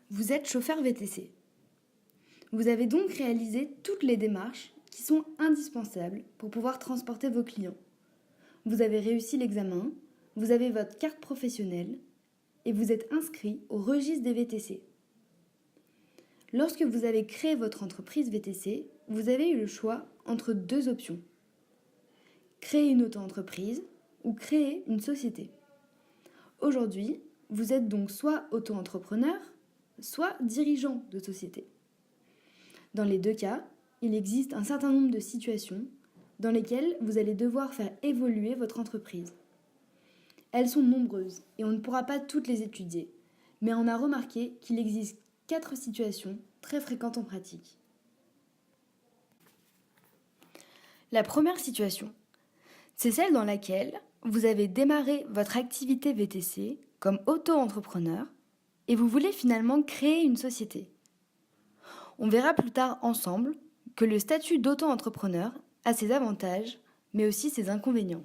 Vous êtes chauffeur VTC. Vous avez donc réalisé toutes les démarches qui sont indispensables pour pouvoir transporter vos clients. Vous avez réussi l'examen, vous avez votre carte professionnelle et vous êtes inscrit au registre des VTC. Lorsque vous avez créé votre entreprise VTC, vous avez eu le choix entre deux options. Créer une auto-entreprise ou créer une société. Aujourd'hui, vous êtes donc soit auto-entrepreneur, soit dirigeant de société. Dans les deux cas, il existe un certain nombre de situations dans lesquelles vous allez devoir faire évoluer votre entreprise. Elles sont nombreuses et on ne pourra pas toutes les étudier, mais on a remarqué qu'il existe 4 situations très fréquentes en pratique. La première situation, c'est celle dans laquelle vous avez démarré votre activité VTC comme auto-entrepreneur et vous voulez finalement créer une société. On verra plus tard ensemble que le statut d'auto-entrepreneur a ses avantages, mais aussi ses inconvénients.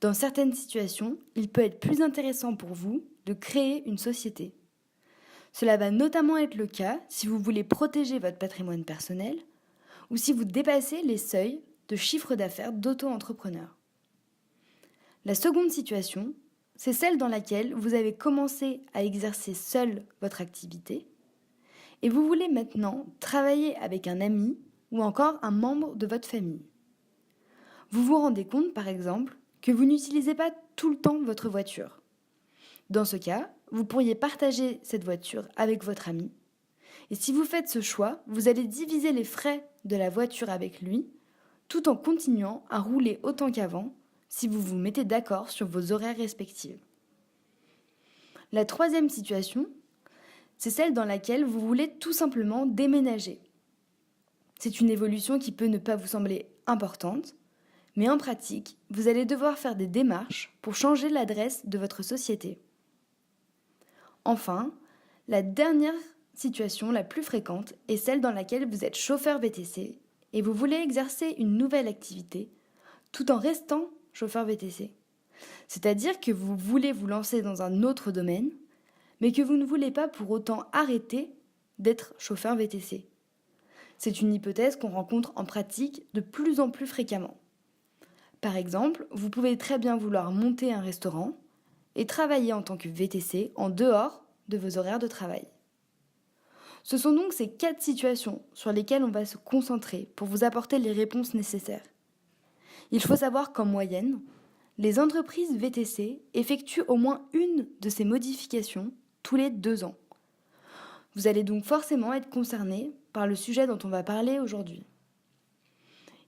Dans certaines situations, il peut être plus intéressant pour vous de créer une société. Cela va notamment être le cas si vous voulez protéger votre patrimoine personnel ou si vous dépassez les seuils de chiffre d'affaires d'auto-entrepreneur. La seconde situation, c'est celle dans laquelle vous avez commencé à exercer seul votre activité et vous voulez maintenant travailler avec un ami ou encore un membre de votre famille. Vous vous rendez compte, par exemple, que vous n'utilisez pas tout le temps votre voiture. Dans ce cas, vous pourriez partager cette voiture avec votre ami. Et si vous faites ce choix, vous allez diviser les frais de la voiture avec lui, tout en continuant à rouler autant qu'avant, si vous vous mettez d'accord sur vos horaires respectifs. La troisième situation, c'est celle dans laquelle vous voulez tout simplement déménager. C'est une évolution qui peut ne pas vous sembler importante, mais en pratique, vous allez devoir faire des démarches pour changer l'adresse de votre société. Enfin, la dernière situation la plus fréquente est celle dans laquelle vous êtes chauffeur VTC et vous voulez exercer une nouvelle activité tout en restant chauffeur VTC. C'est-à-dire que vous voulez vous lancer dans un autre domaine, mais que vous ne voulez pas pour autant arrêter d'être chauffeur VTC. C'est une hypothèse qu'on rencontre en pratique de plus en plus fréquemment. Par exemple, vous pouvez très bien vouloir monter un restaurant et travailler en tant que VTC en dehors de vos horaires de travail. Ce sont donc ces 4 situations sur lesquelles on va se concentrer pour vous apporter les réponses nécessaires. Il faut savoir qu'en moyenne, les entreprises VTC effectuent au moins une de ces modifications tous les 2 ans. Vous allez donc forcément être concerné par le sujet dont on va parler aujourd'hui.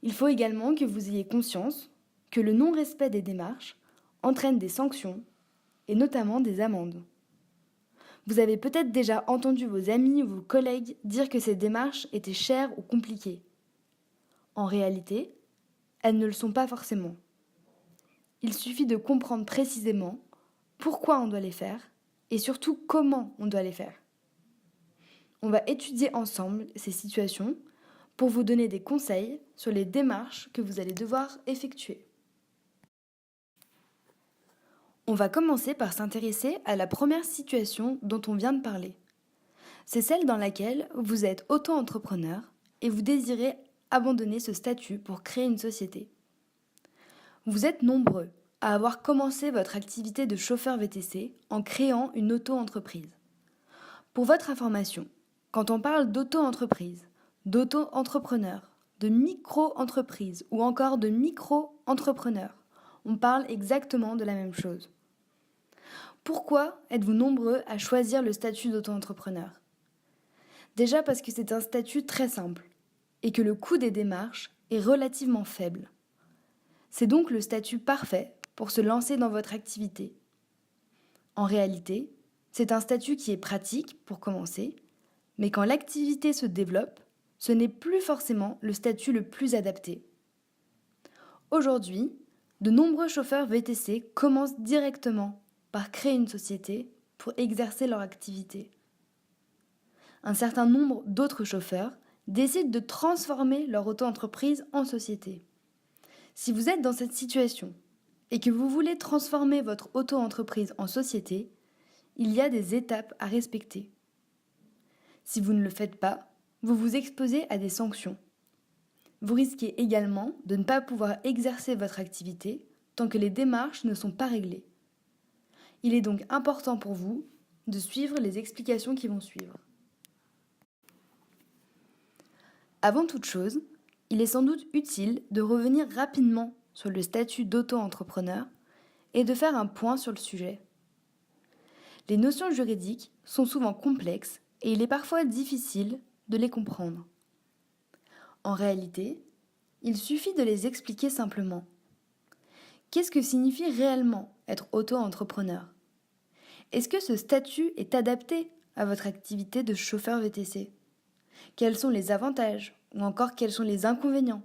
Il faut également que vous ayez conscience que le non-respect des démarches entraîne des sanctions et notamment des amendes. Vous avez peut-être déjà entendu vos amis ou vos collègues dire que ces démarches étaient chères ou compliquées. En réalité, elles ne le sont pas forcément. Il suffit de comprendre précisément pourquoi on doit les faire et surtout comment on doit les faire. On va étudier ensemble ces situations pour vous donner des conseils sur les démarches que vous allez devoir effectuer. On va commencer par s'intéresser à la première situation dont on vient de parler. C'est celle dans laquelle vous êtes auto-entrepreneur et vous désirez abandonner ce statut pour créer une société. Vous êtes nombreux à avoir commencé votre activité de chauffeur VTC en créant une auto-entreprise. Pour votre information, quand on parle d'auto-entreprise, d'auto-entrepreneur, de micro-entreprise ou encore de micro-entrepreneur, on parle exactement de la même chose. Pourquoi êtes-vous nombreux à choisir le statut d'auto-entrepreneur ? Déjà parce que c'est un statut très simple et que le coût des démarches est relativement faible. C'est donc le statut parfait pour se lancer dans votre activité. En réalité, c'est un statut qui est pratique pour commencer, mais quand l'activité se développe, ce n'est plus forcément le statut le plus adapté. Aujourd'hui, de nombreux chauffeurs VTC commencent directement par créer une société pour exercer leur activité. Un certain nombre d'autres chauffeurs décident de transformer leur auto-entreprise en société. Si vous êtes dans cette situation et que vous voulez transformer votre auto-entreprise en société, il y a des étapes à respecter. Si vous ne le faites pas, vous vous exposez à des sanctions. Vous risquez également de ne pas pouvoir exercer votre activité tant que les démarches ne sont pas réglées. Il est donc important pour vous de suivre les explications qui vont suivre. Avant toute chose, il est sans doute utile de revenir rapidement sur le statut d'auto-entrepreneur et de faire un point sur le sujet. Les notions juridiques sont souvent complexes et il est parfois difficile de les comprendre. En réalité, il suffit de les expliquer simplement. Qu'est-ce que signifie réellement être auto-entrepreneur ? Est-ce que ce statut est adapté à votre activité de chauffeur VTC ? Quels sont les avantages ou encore quels sont les inconvénients ?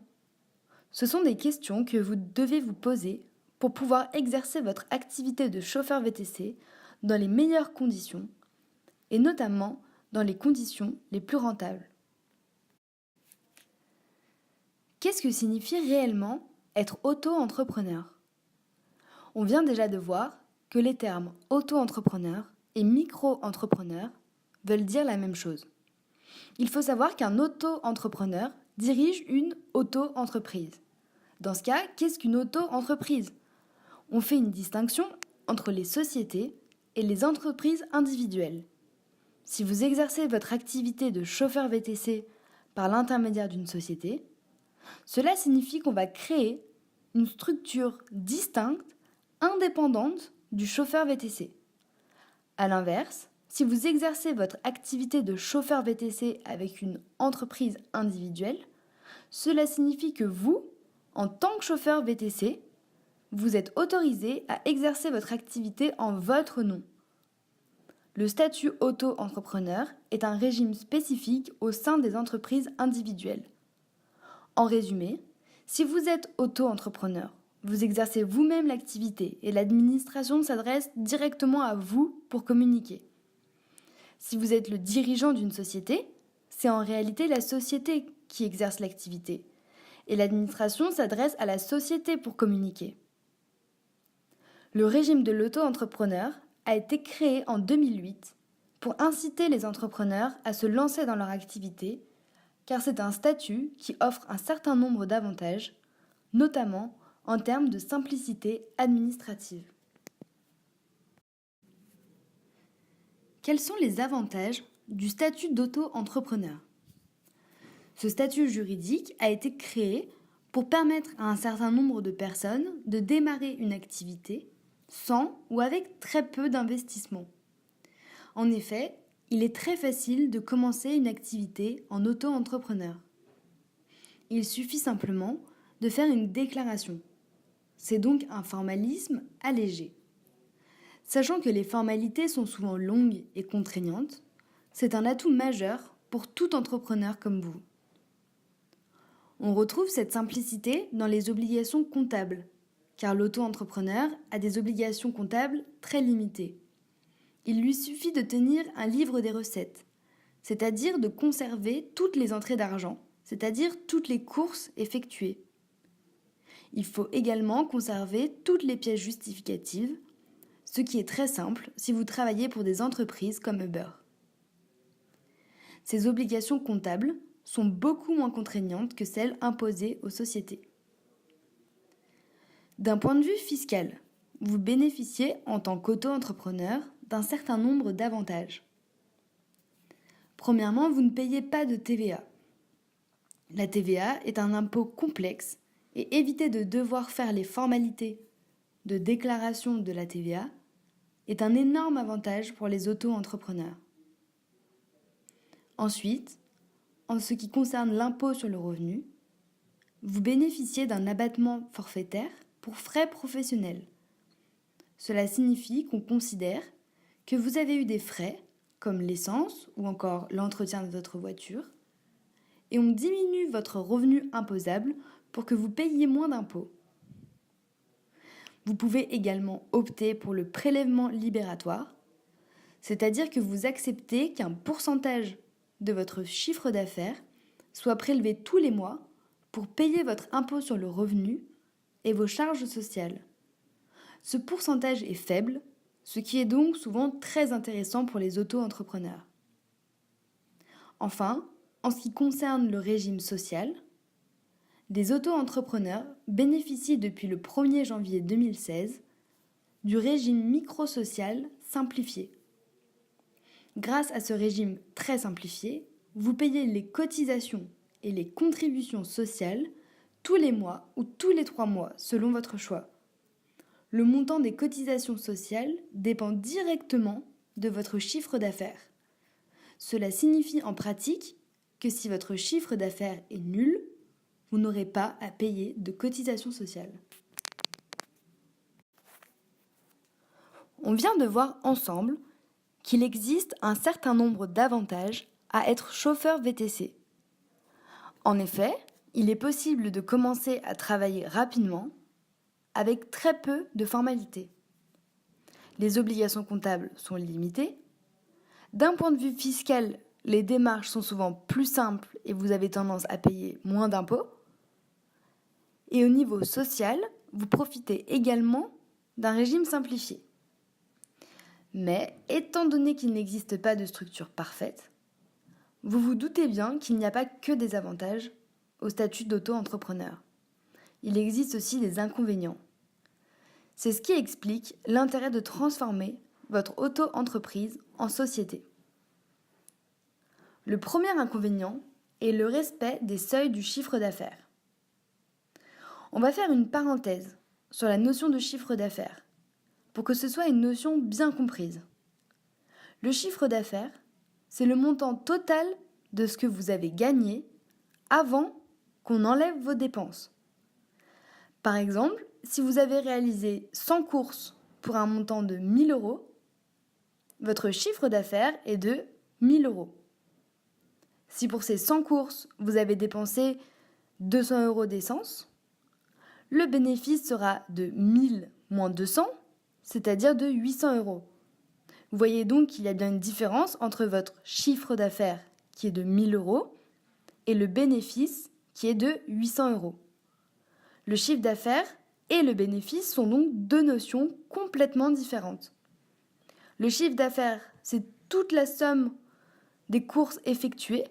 Ce sont des questions que vous devez vous poser pour pouvoir exercer votre activité de chauffeur VTC dans les meilleures conditions et notamment dans les conditions les plus rentables. Qu'est-ce que signifie réellement être auto-entrepreneur ? On vient déjà de voir que les termes auto-entrepreneur et micro-entrepreneur veulent dire la même chose. Il faut savoir qu'un auto-entrepreneur dirige une auto-entreprise. Dans ce cas, qu'est-ce qu'une auto-entreprise ? On fait une distinction entre les sociétés et les entreprises individuelles. Si vous exercez votre activité de chauffeur VTC par l'intermédiaire d'une société, cela signifie qu'on va créer une structure distincte, indépendante du chauffeur VTC. A l'inverse, si vous exercez votre activité de chauffeur VTC avec une entreprise individuelle, cela signifie que vous, en tant que chauffeur VTC, vous êtes autorisé à exercer votre activité en votre nom. Le statut auto-entrepreneur est un régime spécifique au sein des entreprises individuelles. En résumé, si vous êtes auto-entrepreneur, vous exercez vous-même l'activité et l'administration s'adresse directement à vous pour communiquer. Si vous êtes le dirigeant d'une société, c'est en réalité la société qui exerce l'activité et l'administration s'adresse à la société pour communiquer. Le régime de l'auto-entrepreneur a été créé en 2008 pour inciter les entrepreneurs à se lancer dans leur activité, car c'est un statut qui offre un certain nombre d'avantages, notamment en termes de simplicité administrative. Quels sont les avantages du statut d'auto-entrepreneur ? Ce statut juridique a été créé pour permettre à un certain nombre de personnes de démarrer une activité sans ou avec très peu d'investissement. En effet, il est très facile de commencer une activité en auto-entrepreneur. Il suffit simplement de faire une déclaration. C'est donc un formalisme allégé. Sachant que les formalités sont souvent longues et contraignantes, c'est un atout majeur pour tout entrepreneur comme vous. On retrouve cette simplicité dans les obligations comptables, car l'auto-entrepreneur a des obligations comptables très limitées. Il lui suffit de tenir un livre des recettes, c'est-à-dire de conserver toutes les entrées d'argent, c'est-à-dire toutes les courses effectuées. Il faut également conserver toutes les pièces justificatives, ce qui est très simple si vous travaillez pour des entreprises comme Uber. Ces obligations comptables sont beaucoup moins contraignantes que celles imposées aux sociétés. D'un point de vue fiscal, vous bénéficiez en tant qu'auto-entrepreneur d'un certain nombre d'avantages. Premièrement, vous ne payez pas de TVA. La TVA est un impôt complexe et éviter de devoir faire les formalités de déclaration de la TVA est un énorme avantage pour les auto-entrepreneurs. Ensuite, en ce qui concerne l'impôt sur le revenu, vous bénéficiez d'un abattement forfaitaire pour frais professionnels. Cela signifie qu'on considère que vous avez eu des frais, comme l'essence ou encore l'entretien de votre voiture, et on diminue votre revenu imposable pour que vous payiez moins d'impôts. Vous pouvez également opter pour le prélèvement libératoire, c'est-à-dire que vous acceptez qu'un pourcentage de votre chiffre d'affaires soit prélevé tous les mois pour payer votre impôt sur le revenu et vos charges sociales. Ce pourcentage est faible, ce qui est donc souvent très intéressant pour les auto-entrepreneurs. Enfin, en ce qui concerne le régime social, des auto-entrepreneurs bénéficient depuis le 1er janvier 2016 du régime microsocial simplifié. Grâce à ce régime très simplifié, vous payez les cotisations et les contributions sociales tous les mois ou tous les 3 mois selon votre choix. Le montant des cotisations sociales dépend directement de votre chiffre d'affaires. Cela signifie en pratique que si votre chiffre d'affaires est nul, vous n'aurez pas à payer de cotisations sociales. On vient de voir ensemble qu'il existe un certain nombre d'avantages à être chauffeur VTC. En effet, il est possible de commencer à travailler rapidement avec très peu de formalités. Les obligations comptables sont limitées. D'un point de vue fiscal, les démarches sont souvent plus simples et vous avez tendance à payer moins d'impôts. Et au niveau social, vous profitez également d'un régime simplifié. Mais étant donné qu'il n'existe pas de structure parfaite, vous vous doutez bien qu'il n'y a pas que des avantages au statut d'auto-entrepreneur. Il existe aussi des inconvénients. C'est ce qui explique l'intérêt de transformer votre auto-entreprise en société. Le premier inconvénient est le respect des seuils du chiffre d'affaires. On va faire une parenthèse sur la notion de chiffre d'affaires pour que ce soit une notion bien comprise. Le chiffre d'affaires, c'est le montant total de ce que vous avez gagné avant qu'on enlève vos dépenses. Par exemple, si vous avez réalisé 100 courses pour un montant de 1 000 €, votre chiffre d'affaires est de 1 000 €. Si pour ces 100 courses, vous avez dépensé 200 € d'essence, le bénéfice sera de 1000 moins 200, c'est-à-dire de 800 €. Vous voyez donc qu'il y a bien une différence entre votre chiffre d'affaires qui est de 1 000 € et le bénéfice qui est de 800 €. Le chiffre d'affaires et le bénéfice sont donc deux notions complètement différentes. Le chiffre d'affaires, c'est toute la somme des courses effectuées,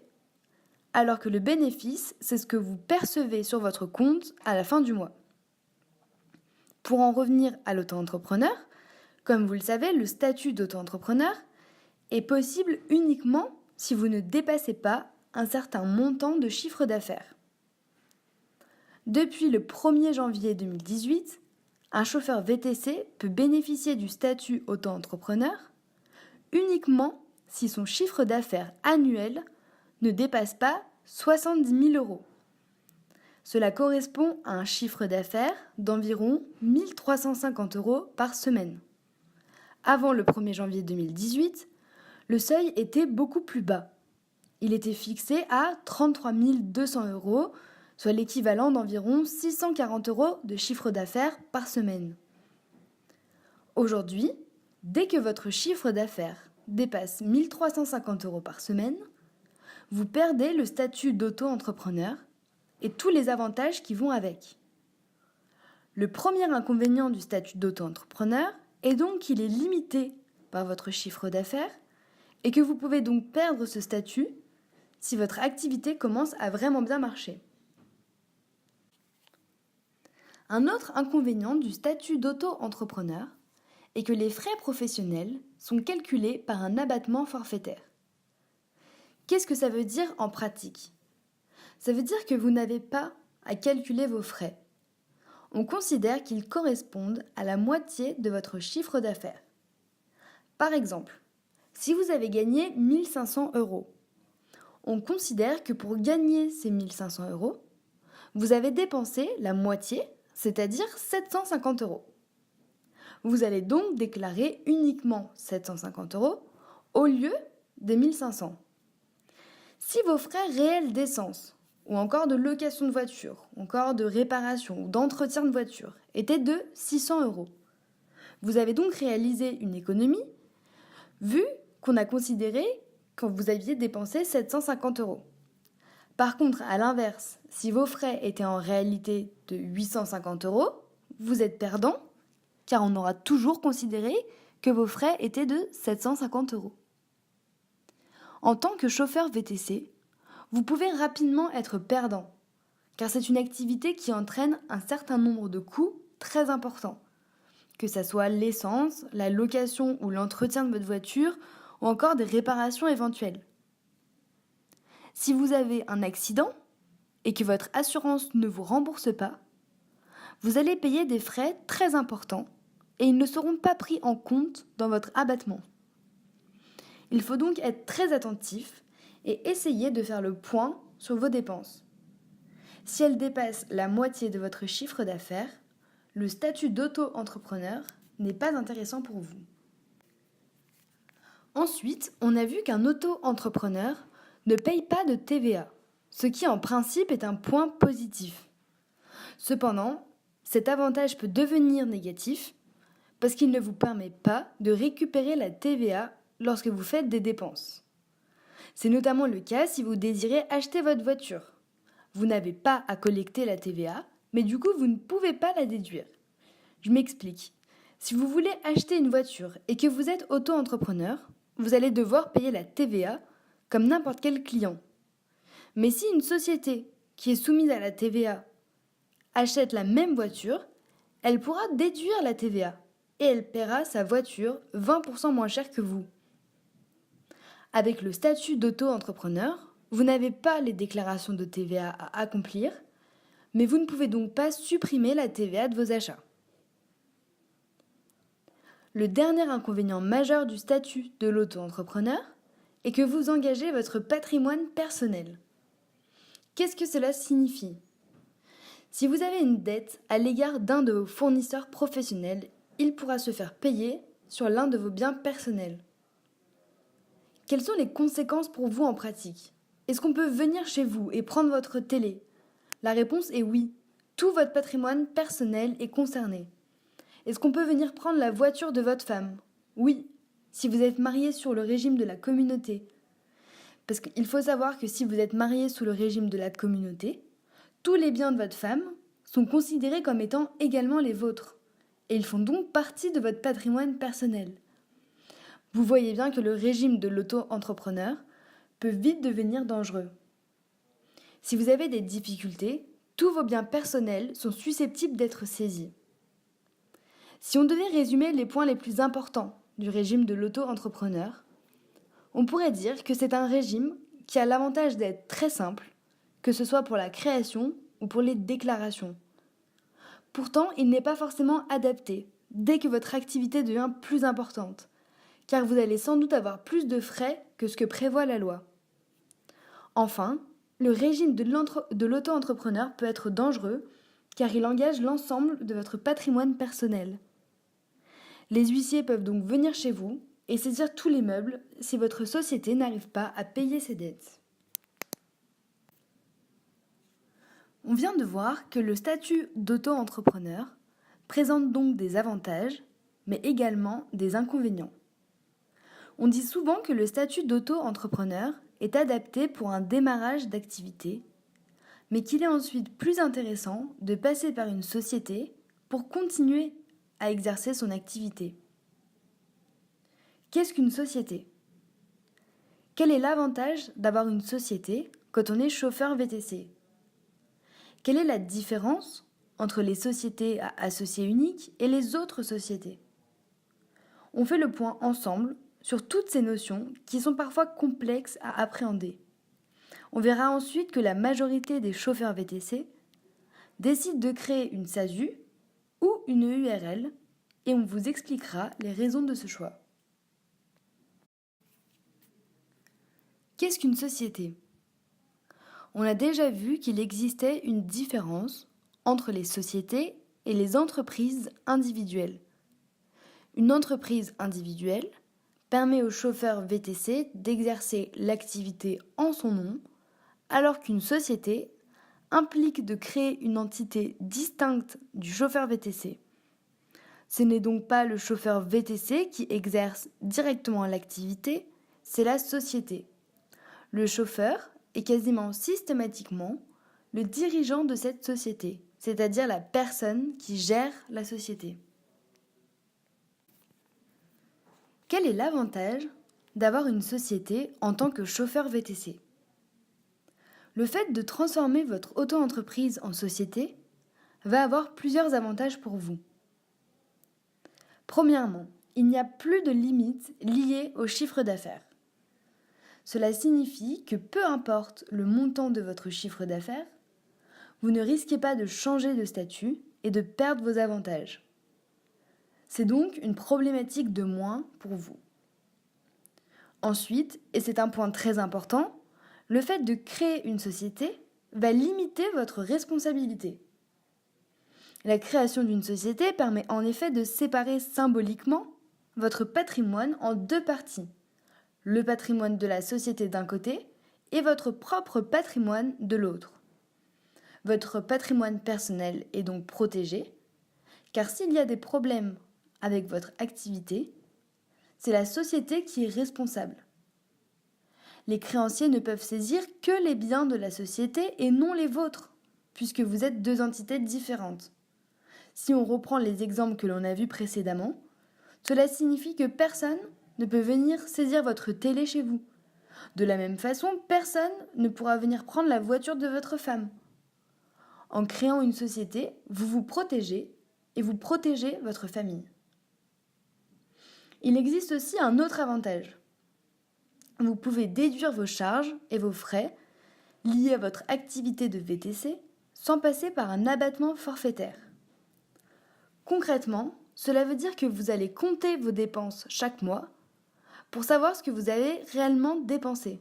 alors que le bénéfice, c'est ce que vous percevez sur votre compte à la fin du mois. Pour en revenir à l'auto-entrepreneur, comme vous le savez, le statut d'auto-entrepreneur est possible uniquement si vous ne dépassez pas un certain montant de chiffre d'affaires. Depuis le 1er janvier 2018, un chauffeur VTC peut bénéficier du statut auto-entrepreneur uniquement si son chiffre d'affaires annuel ne dépasse pas 70 000 €. Cela correspond à un chiffre d'affaires d'environ 1 350 € par semaine. Avant le 1er janvier 2018, le seuil était beaucoup plus bas. Il était fixé à 33 200 €, soit l'équivalent d'environ 640 € de chiffre d'affaires par semaine. Aujourd'hui, dès que votre chiffre d'affaires dépasse 1 350 € par semaine, vous perdez le statut d'auto-entrepreneur et tous les avantages qui vont avec. Le premier inconvénient du statut d'auto-entrepreneur est donc qu'il est limité par votre chiffre d'affaires et que vous pouvez donc perdre ce statut si votre activité commence à vraiment bien marcher. Un autre inconvénient du statut d'auto-entrepreneur est que les frais professionnels sont calculés par un abattement forfaitaire. Qu'est-ce que ça veut dire en pratique ? Ça veut dire que vous n'avez pas à calculer vos frais. On considère qu'ils correspondent à la moitié de votre chiffre d'affaires. Par exemple, si vous avez gagné 1 500 €, on considère que pour gagner ces 1 500 €, vous avez dépensé la moitié, c'est-à-dire 750 €. Vous allez donc déclarer uniquement 750 € au lieu des 1 500. Si vos frais réels d'essence, ou encore de location de voiture, ou encore de réparation ou d'entretien de voiture, étaient de 600 €, vous avez donc réalisé une économie, vu qu'on a considéré quand vous aviez dépensé 750 €. Par contre, à l'inverse, si vos frais étaient en réalité de 850 €, vous êtes perdant, car on aura toujours considéré que vos frais étaient de 750 €. En tant que chauffeur VTC, vous pouvez rapidement être perdant, car c'est une activité qui entraîne un certain nombre de coûts très importants, que ce soit l'essence, la location ou l'entretien de votre voiture, ou encore des réparations éventuelles. Si vous avez un accident et que votre assurance ne vous rembourse pas, vous allez payer des frais très importants et ils ne seront pas pris en compte dans votre abattement. Il faut donc être très attentif et essayer de faire le point sur vos dépenses. Si elles dépassent la moitié de votre chiffre d'affaires, le statut d'auto-entrepreneur n'est pas intéressant pour vous. Ensuite, on a vu qu'un auto-entrepreneur ne paye pas de TVA, ce qui en principe est un point positif. Cependant, cet avantage peut devenir négatif parce qu'il ne vous permet pas de récupérer la TVA lorsque vous faites des dépenses. C'est notamment le cas si vous désirez acheter votre voiture. Vous n'avez pas à collecter la TVA, mais du coup vous ne pouvez pas la déduire. Je m'explique. Si vous voulez acheter une voiture et que vous êtes auto-entrepreneur, vous allez devoir payer la TVA comme n'importe quel client. Mais si une société qui est soumise à la TVA achète la même voiture, elle pourra déduire la TVA et elle paiera sa voiture 20% moins cher que vous. Avec le statut d'auto-entrepreneur, vous n'avez pas les déclarations de TVA à accomplir, mais vous ne pouvez donc pas supprimer la TVA de vos achats. Le dernier inconvénient majeur du statut de l'auto-entrepreneur est que vous engagez votre patrimoine personnel. Qu'est-ce que cela signifie ? Si vous avez une dette à l'égard d'un de vos fournisseurs professionnels, il pourra se faire payer sur l'un de vos biens personnels. Quelles sont les conséquences pour vous en pratique ? Est-ce qu'on peut venir chez vous et prendre votre télé ? La réponse est oui. Tout votre patrimoine personnel est concerné. Est-ce qu'on peut venir prendre la voiture de votre femme ? Oui, si vous êtes marié sur le régime de la communauté. Parce qu'il faut savoir que si vous êtes marié sous le régime de la communauté, tous les biens de votre femme sont considérés comme étant également les vôtres. Et ils font donc partie de votre patrimoine personnel. Vous voyez bien que le régime de l'auto-entrepreneur peut vite devenir dangereux. Si vous avez des difficultés, tous vos biens personnels sont susceptibles d'être saisis. Si on devait résumer les points les plus importants du régime de l'auto-entrepreneur, on pourrait dire que c'est un régime qui a l'avantage d'être très simple, que ce soit pour la création ou pour les déclarations. Pourtant, il n'est pas forcément adapté dès que votre activité devient plus importante, car vous allez sans doute avoir plus de frais que ce que prévoit la loi. Enfin, le régime de l'auto-entrepreneur peut être dangereux car il engage l'ensemble de votre patrimoine personnel. Les huissiers peuvent donc venir chez vous et saisir tous les meubles si votre société n'arrive pas à payer ses dettes. On vient de voir que le statut d'auto-entrepreneur présente donc des avantages, mais également des inconvénients. On dit souvent que le statut d'auto-entrepreneur est adapté pour un démarrage d'activité, mais qu'il est ensuite plus intéressant de passer par une société pour continuer à exercer son activité. Qu'est-ce qu'une société ? Quel est l'avantage d'avoir une société quand on est chauffeur VTC ? Quelle est la différence entre les sociétés à associés uniques et les autres sociétés ? On fait le point ensemble sur toutes ces notions qui sont parfois complexes à appréhender. On verra ensuite que la majorité des chauffeurs VTC décident de créer une SASU ou une URL et on vous expliquera les raisons de ce choix. Qu'est-ce qu'une société ? On a déjà vu qu'il existait une différence entre les sociétés et les entreprises individuelles. Une entreprise individuelle permet au chauffeur VTC d'exercer l'activité en son nom, alors qu'une société implique de créer une entité distincte du chauffeur VTC. Ce n'est donc pas le chauffeur VTC qui exerce directement l'activité, c'est la société. Le chauffeur est quasiment systématiquement le dirigeant de cette société, c'est-à-dire la personne qui gère la société. Quel est l'avantage d'avoir une société en tant que chauffeur VTC. Le fait de transformer votre auto-entreprise en société va avoir plusieurs avantages pour vous. Premièrement, il n'y a plus de limites liées au chiffre d'affaires. Cela signifie que peu importe le montant de votre chiffre d'affaires, vous ne risquez pas de changer de statut et de perdre vos avantages. C'est donc une problématique de moins pour vous. Ensuite, et c'est un point très important, le fait de créer une société va limiter votre responsabilité. La création d'une société permet en effet de séparer symboliquement votre patrimoine en deux parties. Le patrimoine de la société d'un côté et votre propre patrimoine de l'autre. Votre patrimoine personnel est donc protégé, car s'il y a des problèmes avec votre activité, c'est la société qui est responsable. Les créanciers ne peuvent saisir que les biens de la société et non les vôtres, puisque vous êtes deux entités différentes. Si on reprend les exemples que l'on a vus précédemment, cela signifie que personne ne peut venir saisir votre télé chez vous. De la même façon, personne ne pourra venir prendre la voiture de votre femme. En créant une société, vous vous protégez et vous protégez votre famille. Il existe aussi un autre avantage. Vous pouvez déduire vos charges et vos frais liés à votre activité de VTC sans passer par un abattement forfaitaire. Concrètement, cela veut dire que vous allez compter vos dépenses chaque mois pour savoir ce que vous avez réellement dépensé.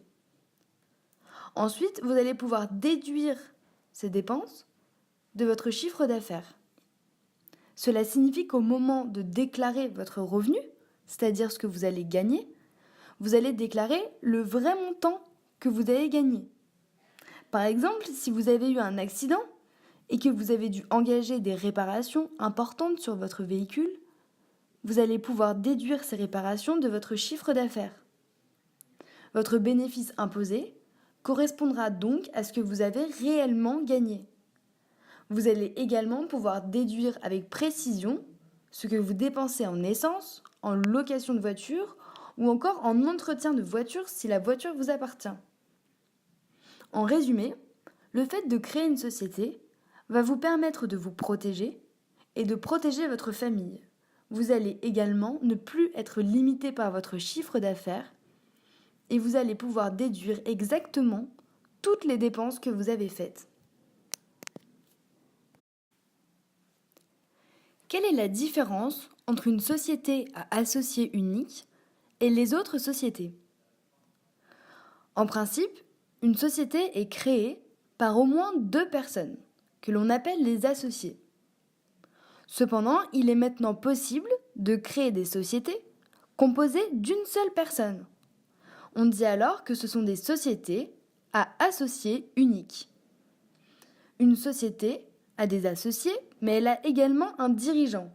Ensuite, vous allez pouvoir déduire ces dépenses de votre chiffre d'affaires. Cela signifie qu'au moment de déclarer votre revenu, c'est-à-dire ce que vous allez gagner, vous allez déclarer le vrai montant que vous avez gagné. Par exemple, si vous avez eu un accident et que vous avez dû engager des réparations importantes sur votre véhicule, vous allez pouvoir déduire ces réparations de votre chiffre d'affaires. Votre bénéfice imposé correspondra donc à ce que vous avez réellement gagné. Vous allez également pouvoir déduire avec précision ce que vous dépensez en essence, en location de voiture ou encore en entretien de voiture si la voiture vous appartient. En résumé, le fait de créer une société va vous permettre de vous protéger et de protéger votre famille. Vous allez également ne plus être limité par votre chiffre d'affaires et vous allez pouvoir déduire exactement toutes les dépenses que vous avez faites. Quelle est la différence entre une société à associé unique et les autres sociétés ? En principe, une société est créée par au moins 2 personnes, que l'on appelle les associés. Cependant, il est maintenant possible de créer des sociétés composées d'une seule personne. On dit alors que ce sont des sociétés à associés uniques. Une société a des associés, mais elle a également un dirigeant.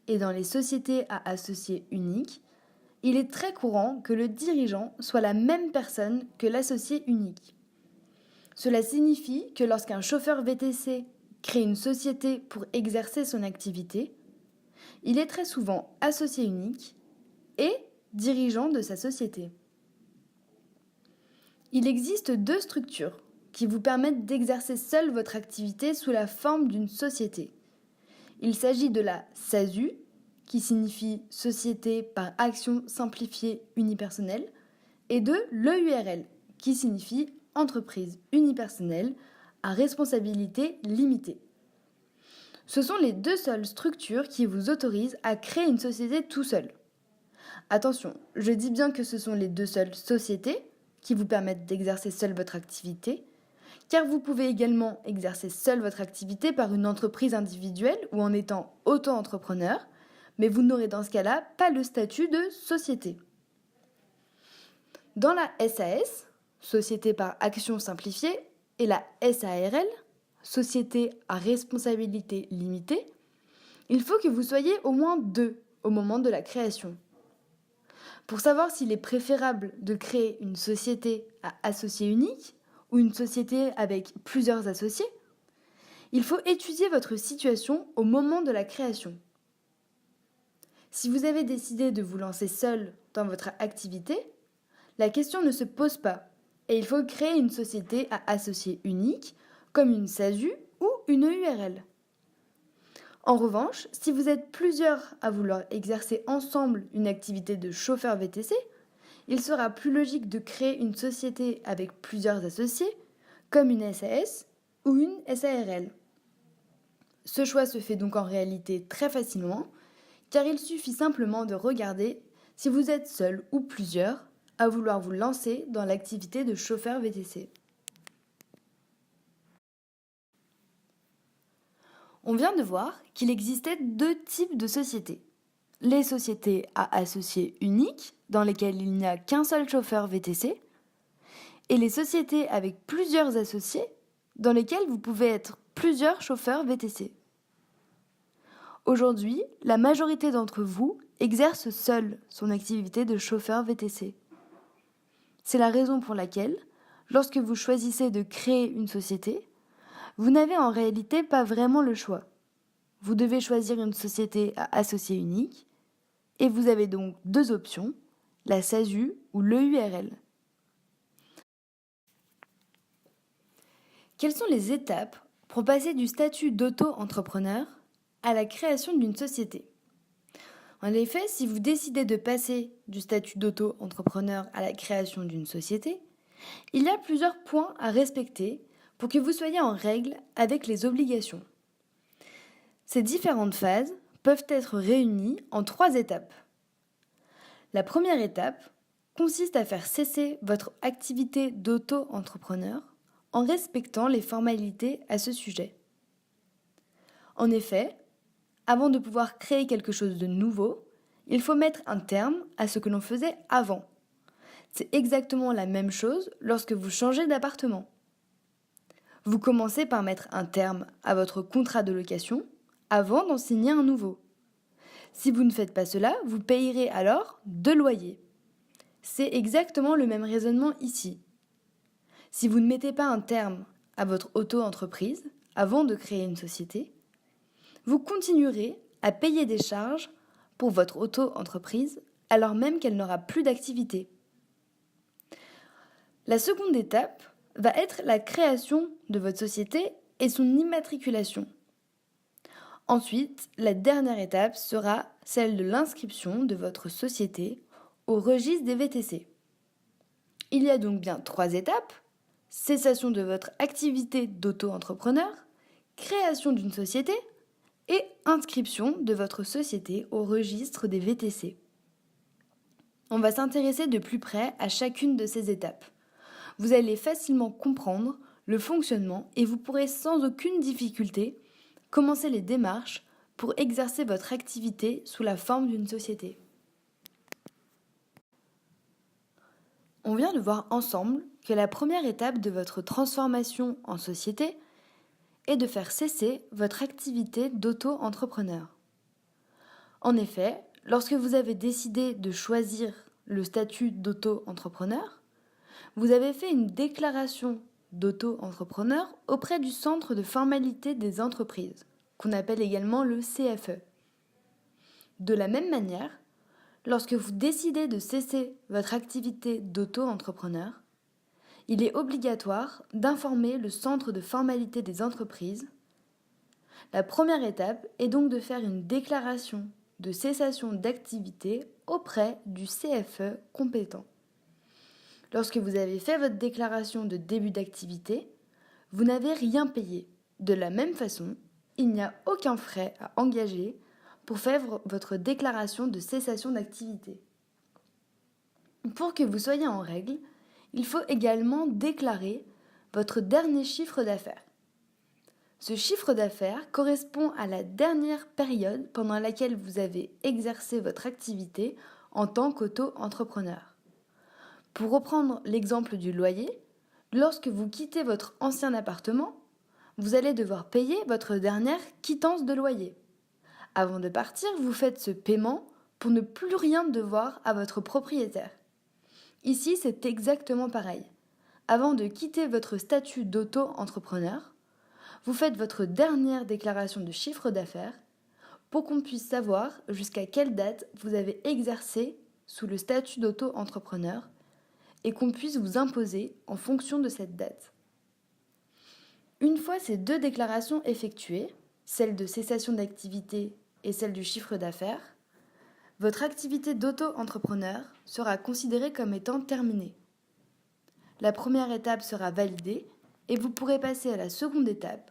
Et dans les sociétés à associés uniques, il est très courant que le dirigeant soit la même personne que l'associé unique. Cela signifie que lorsqu'un chauffeur VTC crée une société pour exercer son activité, il est très souvent associé unique et dirigeant de sa société. Il existe 2 structures qui vous permettent d'exercer seul votre activité sous la forme d'une société. Il s'agit de la SASU, qui signifie Société par Action Simplifiée Unipersonnelle, et de l'EURL, qui signifie Entreprise Unipersonnelle à responsabilité limitée. Ce sont les 2 seules structures qui vous autorisent à créer une société tout seul. Attention, je dis bien que ce sont les 2 seules sociétés qui vous permettent d'exercer seul votre activité, car vous pouvez également exercer seul votre activité par une entreprise individuelle ou en étant auto-entrepreneur, mais vous n'aurez dans ce cas-là pas le statut de société. Dans la SAS, Société par Action Simplifiée, et la SARL, Société à responsabilité limitée, il faut que vous soyez au moins 2 au moment de la création. Pour savoir s'il est préférable de créer une société à associé unique ou une société avec plusieurs associés, il faut étudier votre situation au moment de la création. Si vous avez décidé de vous lancer seul dans votre activité, la question ne se pose pas et il faut créer une société à associer unique, comme une SASU ou une URL. En revanche, si vous êtes plusieurs à vouloir exercer ensemble une activité de chauffeur VTC, il sera plus logique de créer une société avec plusieurs associés, comme une SAS ou une SARL. Ce choix se fait donc en réalité très facilement, car il suffit simplement de regarder si vous êtes seul ou plusieurs à vouloir vous lancer dans l'activité de chauffeur VTC. On vient de voir qu'il existait deux types de sociétés. Les sociétés à associés uniques, dans lesquelles il n'y a qu'un seul chauffeur VTC, et les sociétés avec plusieurs associés, dans lesquelles vous pouvez être plusieurs chauffeurs VTC. Aujourd'hui, la majorité d'entre vous exerce seul son activité de chauffeur VTC. C'est la raison pour laquelle, lorsque vous choisissez de créer une société, vous n'avez en réalité pas vraiment le choix. Vous devez choisir une société à associés uniques et vous avez donc deux options, la SASU ou l'EURL. Quelles sont les étapes pour passer du statut d'auto-entrepreneur à la création d'une société? En effet, si vous décidez de passer du statut d'auto-entrepreneur à la création d'une société, il y a plusieurs points à respecter pour que vous soyez en règle avec les obligations. Ces différentes phases peuvent être réunies en 3 étapes. La première étape consiste à faire cesser votre activité d'auto-entrepreneur en respectant les formalités à ce sujet. En effet, avant de pouvoir créer quelque chose de nouveau, il faut mettre un terme à ce que l'on faisait avant. C'est exactement la même chose lorsque vous changez d'appartement. Vous commencez par mettre un terme à votre contrat de location avant d'en signer un nouveau. Si vous ne faites pas cela, vous payerez alors 2 loyers. C'est exactement le même raisonnement ici. Si vous ne mettez pas un terme à votre auto-entreprise avant de créer une société, vous continuerez à payer des charges pour votre auto-entreprise alors même qu'elle n'aura plus d'activité. La seconde étape va être la création de votre société et son immatriculation. Ensuite, la dernière étape sera celle de l'inscription de votre société au registre des VTC. Il y a donc bien 3 étapes: cessation de votre activité d'auto-entrepreneur, création d'une société et inscription de votre société au registre des VTC. On va s'intéresser de plus près à chacune de ces étapes. Vous allez facilement comprendre le fonctionnement et vous pourrez sans aucune difficulté commencer les démarches pour exercer votre activité sous la forme d'une société. On vient de voir ensemble que la première étape de votre transformation en société est de faire cesser votre activité d'auto-entrepreneur. En effet, lorsque vous avez décidé de choisir le statut d'auto-entrepreneur, vous avez fait une déclaration d'auto-entrepreneur auprès du Centre de formalité des entreprises, qu'on appelle également le CFE. De la même manière, lorsque vous décidez de cesser votre activité d'auto-entrepreneur, il est obligatoire d'informer le Centre de formalité des entreprises. La première étape est donc de faire une déclaration de cessation d'activité auprès du CFE compétent. Lorsque vous avez fait votre déclaration de début d'activité, vous n'avez rien payé. De la même façon, il n'y a aucun frais à engager pour faire votre déclaration de cessation d'activité. Pour que vous soyez en règle, il faut également déclarer votre dernier chiffre d'affaires. Ce chiffre d'affaires correspond à la dernière période pendant laquelle vous avez exercé votre activité en tant qu'auto-entrepreneur. Pour reprendre l'exemple du loyer, lorsque vous quittez votre ancien appartement, vous allez devoir payer votre dernière quittance de loyer. Avant de partir, vous faites ce paiement pour ne plus rien devoir à votre propriétaire. Ici, c'est exactement pareil. Avant de quitter votre statut d'auto-entrepreneur, vous faites votre dernière déclaration de chiffre d'affaires pour qu'on puisse savoir jusqu'à quelle date vous avez exercé sous le statut d'auto-entrepreneur et qu'on puisse vous imposer en fonction de cette date. Une fois ces 2 déclarations effectuées, celle de cessation d'activité et celle du chiffre d'affaires, votre activité d'auto-entrepreneur sera considérée comme étant terminée. La première étape sera validée et vous pourrez passer à la seconde étape,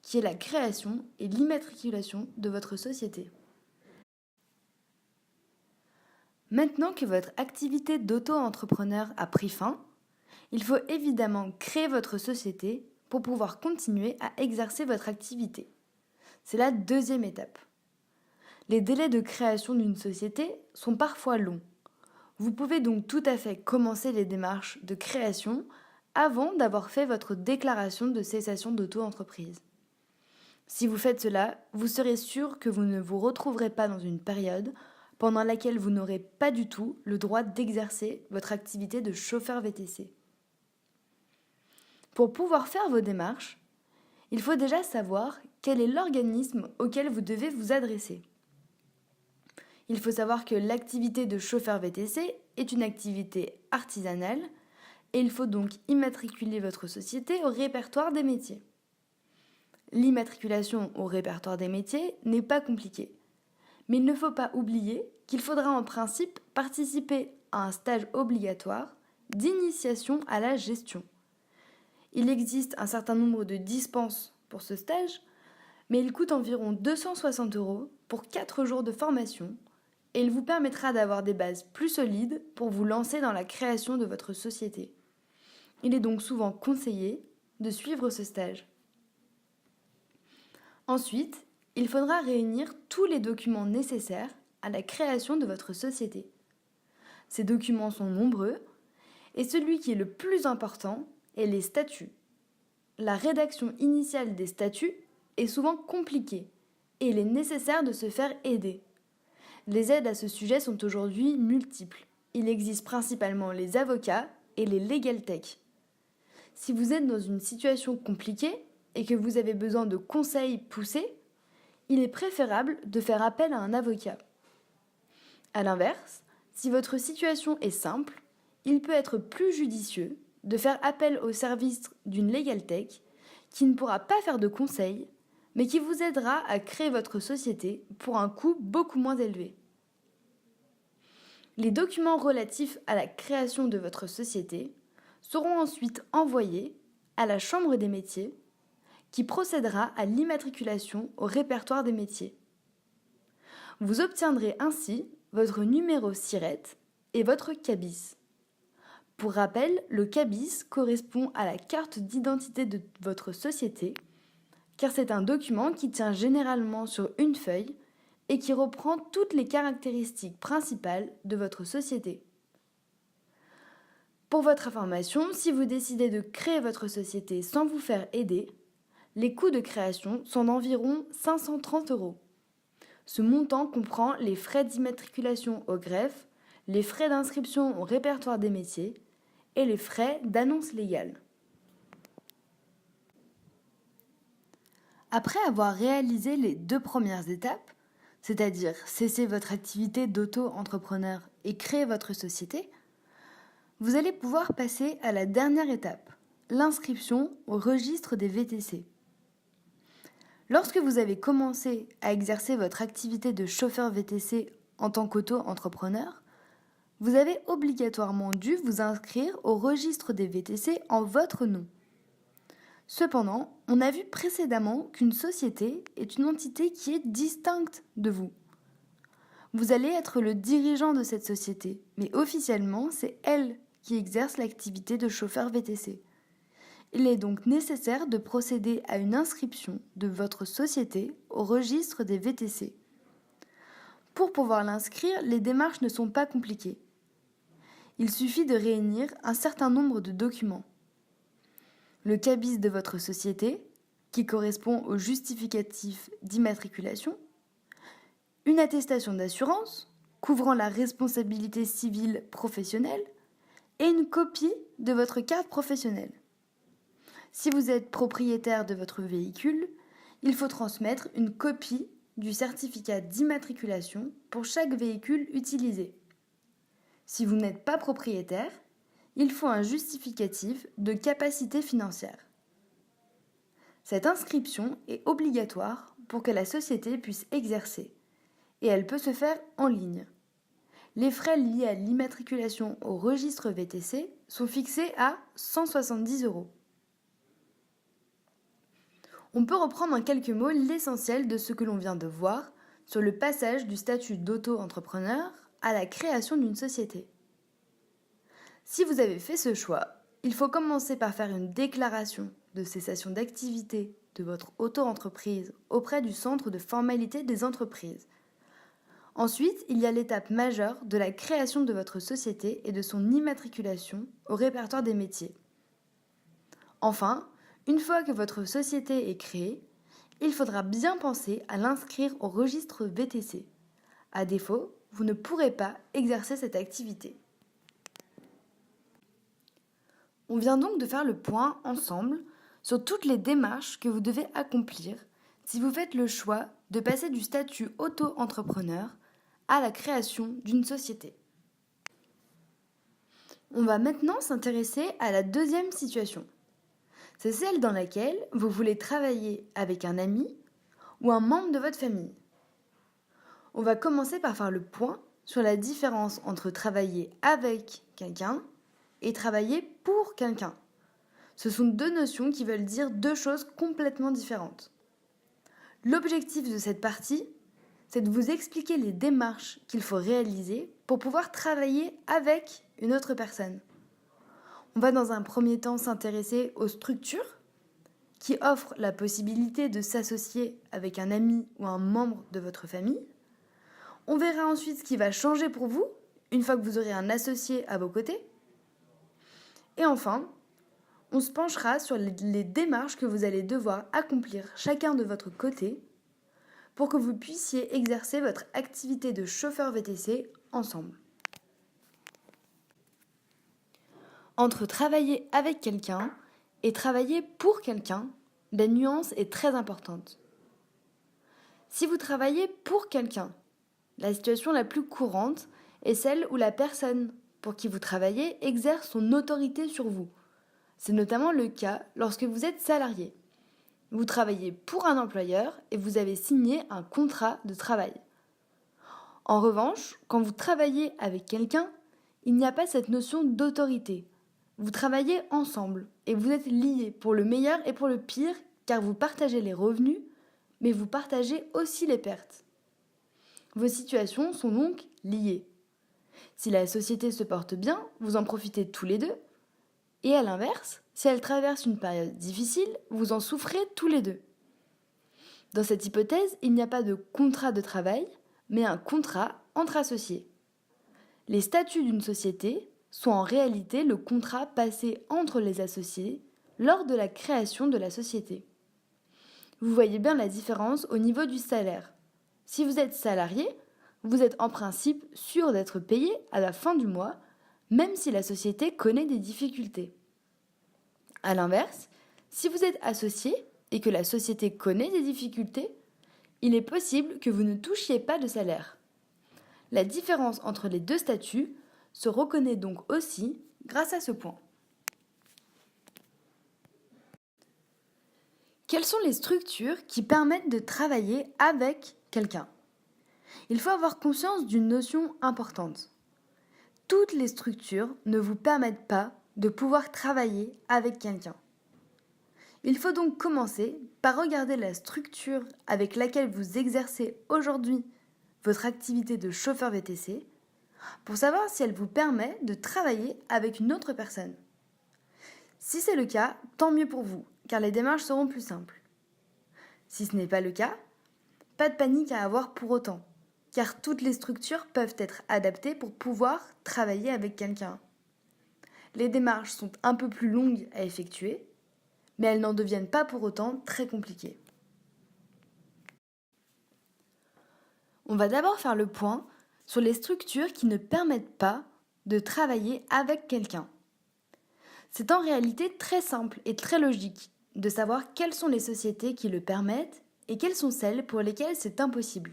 qui est la création et l'immatriculation de votre société. Maintenant que votre activité d'auto-entrepreneur a pris fin, il faut évidemment créer votre société pour pouvoir continuer à exercer votre activité. C'est la deuxième étape. Les délais de création d'une société sont parfois longs. Vous pouvez donc tout à fait commencer les démarches de création avant d'avoir fait votre déclaration de cessation d'auto-entreprise. Si vous faites cela, vous serez sûr que vous ne vous retrouverez pas dans une période pendant laquelle vous n'aurez pas du tout le droit d'exercer votre activité de chauffeur VTC. Pour pouvoir faire vos démarches, il faut déjà savoir quel est l'organisme auquel vous devez vous adresser. Il faut savoir que l'activité de chauffeur VTC est une activité artisanale et il faut donc immatriculer votre société au répertoire des métiers. L'immatriculation au répertoire des métiers n'est pas compliquée, mais il ne faut pas oublier qu'il faudra en principe participer à un stage obligatoire d'initiation à la gestion. Il existe un certain nombre de dispenses pour ce stage, mais il coûte environ 260 € pour 4 jours de formation et il vous permettra d'avoir des bases plus solides pour vous lancer dans la création de votre société. Il est donc souvent conseillé de suivre ce stage. Ensuite, il faudra réunir tous les documents nécessaires à la création de votre société. Ces documents sont nombreux et celui qui est le plus important est les statuts. La rédaction initiale des statuts est souvent compliquée et il est nécessaire de se faire aider. Les aides à ce sujet sont aujourd'hui multiples. Il existe principalement les avocats et les legal tech. Si vous êtes dans une situation compliquée et que vous avez besoin de conseils poussés, il est préférable de faire appel à un avocat. A l'inverse, si votre situation est simple, il peut être plus judicieux de faire appel au service d'une legal tech qui ne pourra pas faire de conseils, mais qui vous aidera à créer votre société pour un coût beaucoup moins élevé. Les documents relatifs à la création de votre société seront ensuite envoyés à la Chambre des métiers qui procédera à l'immatriculation au répertoire des métiers. Vous obtiendrez ainsi votre numéro SIRET et votre CABIS. Pour rappel, le CABIS correspond à la carte d'identité de votre société, car c'est un document qui tient généralement sur une feuille et qui reprend toutes les caractéristiques principales de votre société. Pour votre information, si vous décidez de créer votre société sans vous faire aider, les coûts de création sont d'environ 530 €. Ce montant comprend les frais d'immatriculation au greffe, les frais d'inscription au répertoire des métiers et les frais d'annonce légale. Après avoir réalisé les 2 premières étapes, c'est-à-dire cesser votre activité d'auto-entrepreneur et créer votre société, vous allez pouvoir passer à la dernière étape, l'inscription au registre des VTC. Lorsque vous avez commencé à exercer votre activité de chauffeur VTC en tant qu'auto-entrepreneur, vous avez obligatoirement dû vous inscrire au registre des VTC en votre nom. Cependant, on a vu précédemment qu'une société est une entité qui est distincte de vous. Vous allez être le dirigeant de cette société, mais officiellement, c'est elle qui exerce l'activité de chauffeur VTC. Il est donc nécessaire de procéder à une inscription de votre société au registre des VTC. Pour pouvoir l'inscrire, les démarches ne sont pas compliquées. Il suffit de réunir un certain nombre de documents. Le CABIS de votre société, qui correspond au justificatif d'immatriculation, une attestation d'assurance couvrant la responsabilité civile professionnelle et une copie de votre carte professionnelle. Si vous êtes propriétaire de votre véhicule, il faut transmettre une copie du certificat d'immatriculation pour chaque véhicule utilisé. Si vous n'êtes pas propriétaire, il faut un justificatif de capacité financière. Cette inscription est obligatoire pour que la société puisse exercer et elle peut se faire en ligne. Les frais liés à l'immatriculation au registre VTC sont fixés à 170 €. On peut reprendre en quelques mots l'essentiel de ce que l'on vient de voir sur le passage du statut d'auto-entrepreneur à la création d'une société. Si vous avez fait ce choix, il faut commencer par faire une déclaration de cessation d'activité de votre auto-entreprise auprès du Centre de formalité des entreprises. Ensuite, il y a l'étape majeure de la création de votre société et de son immatriculation au répertoire des métiers. Enfin, une fois que votre société est créée, il faudra bien penser à l'inscrire au registre VTC. À défaut, vous ne pourrez pas exercer cette activité. On vient donc de faire le point ensemble sur toutes les démarches que vous devez accomplir si vous faites le choix de passer du statut auto-entrepreneur à la création d'une société. On va maintenant s'intéresser à la deuxième situation. C'est celle dans laquelle vous voulez travailler avec un ami ou un membre de votre famille. On va commencer par faire le point sur la différence entre travailler avec quelqu'un et travailler pour quelqu'un. Ce sont deux notions qui veulent dire deux choses complètement différentes. L'objectif de cette partie, c'est de vous expliquer les démarches qu'il faut réaliser pour pouvoir travailler avec une autre personne. On va dans un premier temps s'intéresser aux structures qui offrent la possibilité de s'associer avec un ami ou un membre de votre famille. On verra ensuite ce qui va changer pour vous une fois que vous aurez un associé à vos côtés. Et enfin, on se penchera sur les démarches que vous allez devoir accomplir chacun de votre côté pour que vous puissiez exercer votre activité de chauffeur VTC ensemble. Entre travailler avec quelqu'un et travailler pour quelqu'un, la nuance est très importante. Si vous travaillez pour quelqu'un, la situation la plus courante est celle où la personne pour qui vous travaillez exerce son autorité sur vous. C'est notamment le cas lorsque vous êtes salarié. Vous travaillez pour un employeur et vous avez signé un contrat de travail. En revanche, quand vous travaillez avec quelqu'un, il n'y a pas cette notion d'autorité. Vous travaillez ensemble et vous êtes liés pour le meilleur et pour le pire car vous partagez les revenus, mais vous partagez aussi les pertes. Vos situations sont donc liées. Si la société se porte bien, vous en profitez tous les deux. Et à l'inverse, si elle traverse une période difficile, vous en souffrez tous les deux. Dans cette hypothèse, il n'y a pas de contrat de travail, mais un contrat entre associés. Les statuts d'une société sont en réalité le contrat passé entre les associés lors de la création de la société. Vous voyez bien la différence au niveau du salaire. Si vous êtes salarié, vous êtes en principe sûr d'être payé à la fin du mois, même si la société connaît des difficultés. A l'inverse, si vous êtes associé et que la société connaît des difficultés, il est possible que vous ne touchiez pas de salaire. La différence entre les deux statuts se reconnaît donc aussi grâce à ce point. Quelles sont les structures qui permettent de travailler avec quelqu'un ? Il faut avoir conscience d'une notion importante. Toutes les structures ne vous permettent pas de pouvoir travailler avec quelqu'un. Il faut donc commencer par regarder la structure avec laquelle vous exercez aujourd'hui votre activité de chauffeur VTC pour savoir si elle vous permet de travailler avec une autre personne. Si c'est le cas, tant mieux pour vous, car les démarches seront plus simples. Si ce n'est pas le cas, pas de panique à avoir pour autant, car toutes les structures peuvent être adaptées pour pouvoir travailler avec quelqu'un. Les démarches sont un peu plus longues à effectuer, mais elles n'en deviennent pas pour autant très compliquées. On va d'abord faire le point sur les structures qui ne permettent pas de travailler avec quelqu'un. C'est en réalité très simple et très logique de savoir quelles sont les sociétés qui le permettent et quelles sont celles pour lesquelles c'est impossible.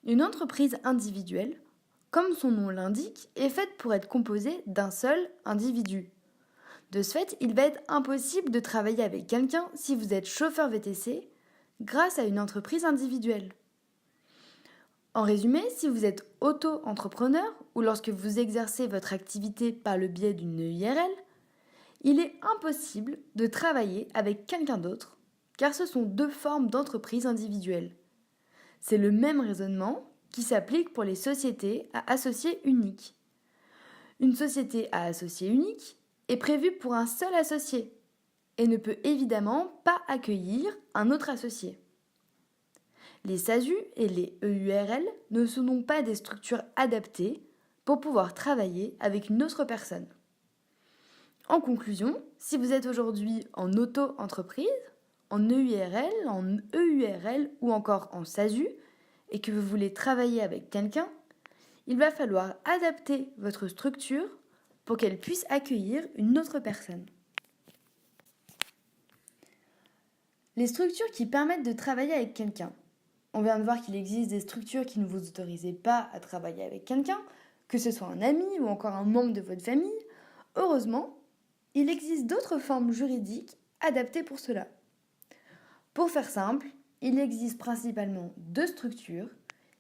Une entreprise individuelle comme son nom l'indique, est faite pour être composée d'un seul individu. De ce fait, il va être impossible de travailler avec quelqu'un si vous êtes chauffeur VTC grâce à une entreprise individuelle. En résumé, si vous êtes auto-entrepreneur ou lorsque vous exercez votre activité par le biais d'une EURL, il est impossible de travailler avec quelqu'un d'autre car ce sont deux formes d'entreprise individuelles. C'est le même raisonnement qui s'applique pour les sociétés à associés uniques. Une société à associés unique est prévue pour un seul associé et ne peut évidemment pas accueillir un autre associé. Les SASU et les EURL ne sont donc pas des structures adaptées pour pouvoir travailler avec une autre personne. En conclusion, si vous êtes aujourd'hui en auto-entreprise, en EURL ou encore en SASU et que vous voulez travailler avec quelqu'un, il va falloir adapter votre structure pour qu'elle puisse accueillir une autre personne. Les structures qui permettent de travailler avec quelqu'un. On vient de voir qu'il existe des structures qui ne vous autorisent pas à travailler avec quelqu'un, que ce soit un ami ou encore un membre de votre famille. Heureusement, il existe d'autres formes juridiques adaptées pour cela. Pour faire simple, il existe principalement deux structures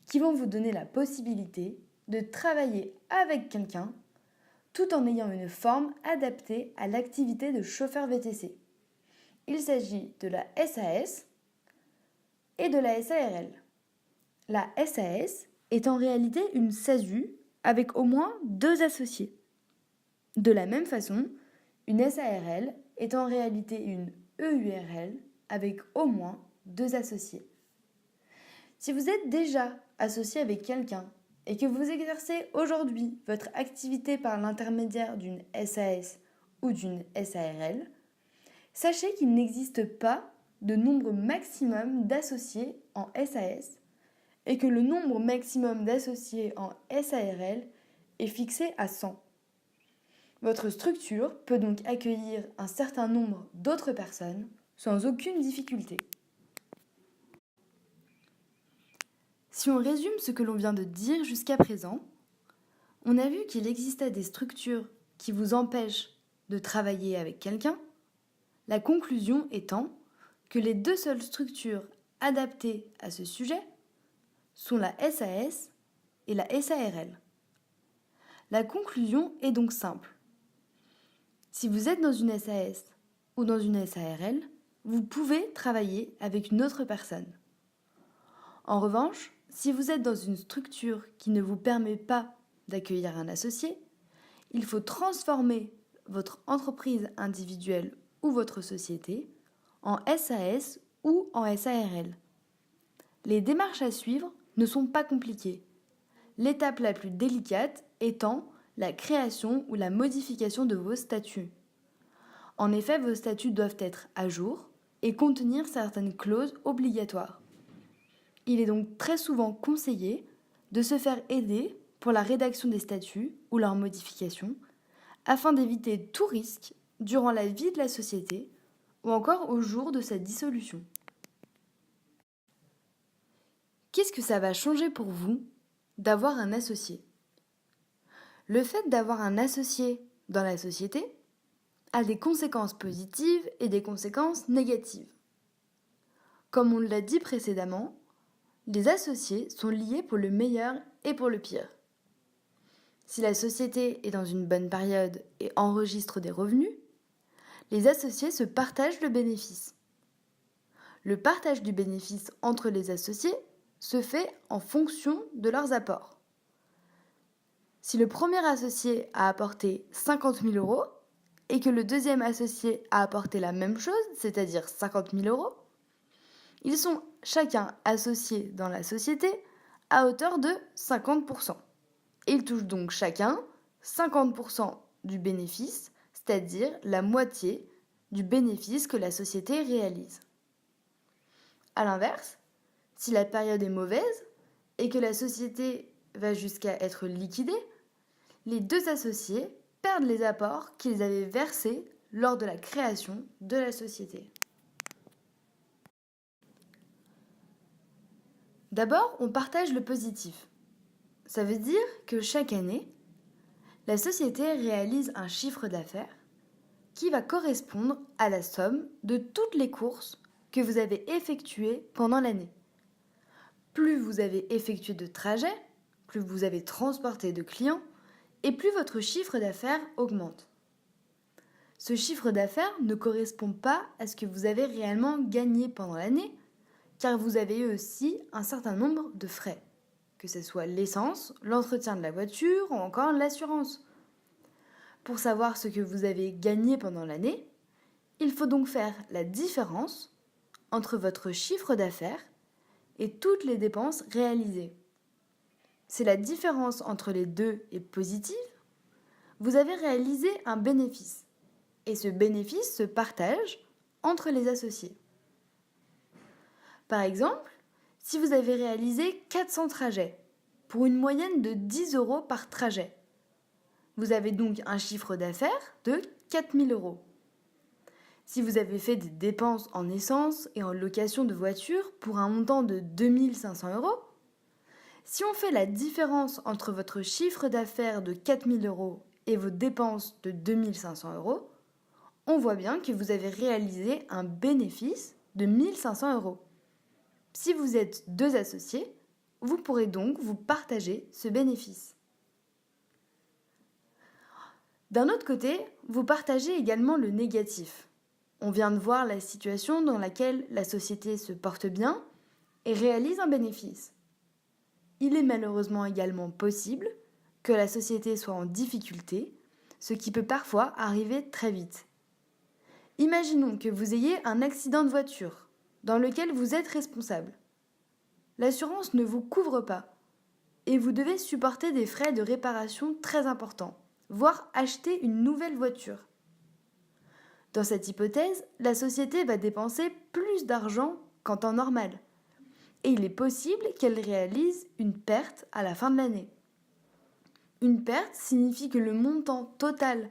qui vont vous donner la possibilité de travailler avec quelqu'un tout en ayant une forme adaptée à l'activité de chauffeur VTC. Il s'agit de la SAS et de la SARL. La SAS est en réalité une SASU avec au moins deux associés. De la même façon, une SARL est en réalité une EURL avec au moins deux associés. Si vous êtes déjà associé avec quelqu'un et que vous exercez aujourd'hui votre activité par l'intermédiaire d'une SAS ou d'une SARL, sachez qu'il n'existe pas de nombre maximum d'associés en SAS et que le nombre maximum d'associés en SARL est fixé à 100. Votre structure peut donc accueillir un certain nombre d'autres personnes sans aucune difficulté. Si on résume ce que l'on vient de dire jusqu'à présent, on a vu qu'il existait des structures qui vous empêchent de travailler avec quelqu'un, la conclusion étant que les deux seules structures adaptées à ce sujet sont la SAS et la SARL. La conclusion est donc simple. Si vous êtes dans une SAS ou dans une SARL, vous pouvez travailler avec une autre personne. En revanche, si vous êtes dans une structure qui ne vous permet pas d'accueillir un associé, il faut transformer votre entreprise individuelle ou votre société en SAS ou en SARL. Les démarches à suivre ne sont pas compliquées. L'étape la plus délicate étant la création ou la modification de vos statuts. En effet, vos statuts doivent être à jour et contenir certaines clauses obligatoires. Il est donc très souvent conseillé de se faire aider pour la rédaction des statuts ou leur modification afin d'éviter tout risque durant la vie de la société ou encore au jour de sa dissolution. Qu'est-ce que ça va changer pour vous d'avoir un associé ? Le fait d'avoir un associé dans la société a des conséquences positives et des conséquences négatives. Comme on l'a dit précédemment, les associés sont liés pour le meilleur et pour le pire. Si la société est dans une bonne période et enregistre des revenus, les associés se partagent le bénéfice. Le partage du bénéfice entre les associés se fait en fonction de leurs apports. Si le premier associé a apporté 50 000 euros et que le deuxième associé a apporté la même chose, c'est-à-dire 50 000 euros, ils sont chacun associés dans la société à hauteur de 50%. Ils touchent donc chacun 50% du bénéfice, c'est-à-dire la moitié du bénéfice que la société réalise. A l'inverse, si la période est mauvaise et que la société va jusqu'à être liquidée, les deux associés perdent les apports qu'ils avaient versés lors de la création de la société. D'abord, on partage le positif. Ça veut dire que chaque année, la société réalise un chiffre d'affaires qui va correspondre à la somme de toutes les courses que vous avez effectuées pendant l'année. Plus vous avez effectué de trajets, plus vous avez transporté de clients, et plus votre chiffre d'affaires augmente. Ce chiffre d'affaires ne correspond pas à ce que vous avez réellement gagné pendant l'année, car vous avez eu aussi un certain nombre de frais, que ce soit l'essence, l'entretien de la voiture ou encore l'assurance. Pour savoir ce que vous avez gagné pendant l'année, il faut donc faire la différence entre votre chiffre d'affaires et toutes les dépenses réalisées. Si la différence entre les deux est positive, vous avez réalisé un bénéfice. Et ce bénéfice se partage entre les associés. Par exemple, si vous avez réalisé 400 trajets pour une moyenne de 10 € par trajet, vous avez donc un chiffre d'affaires de 4 000 €. Si vous avez fait des dépenses en essence et en location de voiture pour un montant de 2 500 €, si on fait la différence entre votre chiffre d'affaires de 4 000 € et vos dépenses de 2 500 €, on voit bien que vous avez réalisé un bénéfice de 1 500 €. Si vous êtes deux associés, vous pourrez donc vous partager ce bénéfice. D'un autre côté, vous partagez également le négatif. On vient de voir la situation dans laquelle la société se porte bien et réalise un bénéfice. Il est malheureusement également possible que la société soit en difficulté, ce qui peut parfois arriver très vite. Imaginons que vous ayez un accident de voiture dans lequel vous êtes responsable. L'assurance ne vous couvre pas et vous devez supporter des frais de réparation très importants, voire acheter une nouvelle voiture. Dans cette hypothèse, la société va dépenser plus d'argent qu'en temps normal et il est possible qu'elle réalise une perte à la fin de l'année. Une perte signifie que le montant total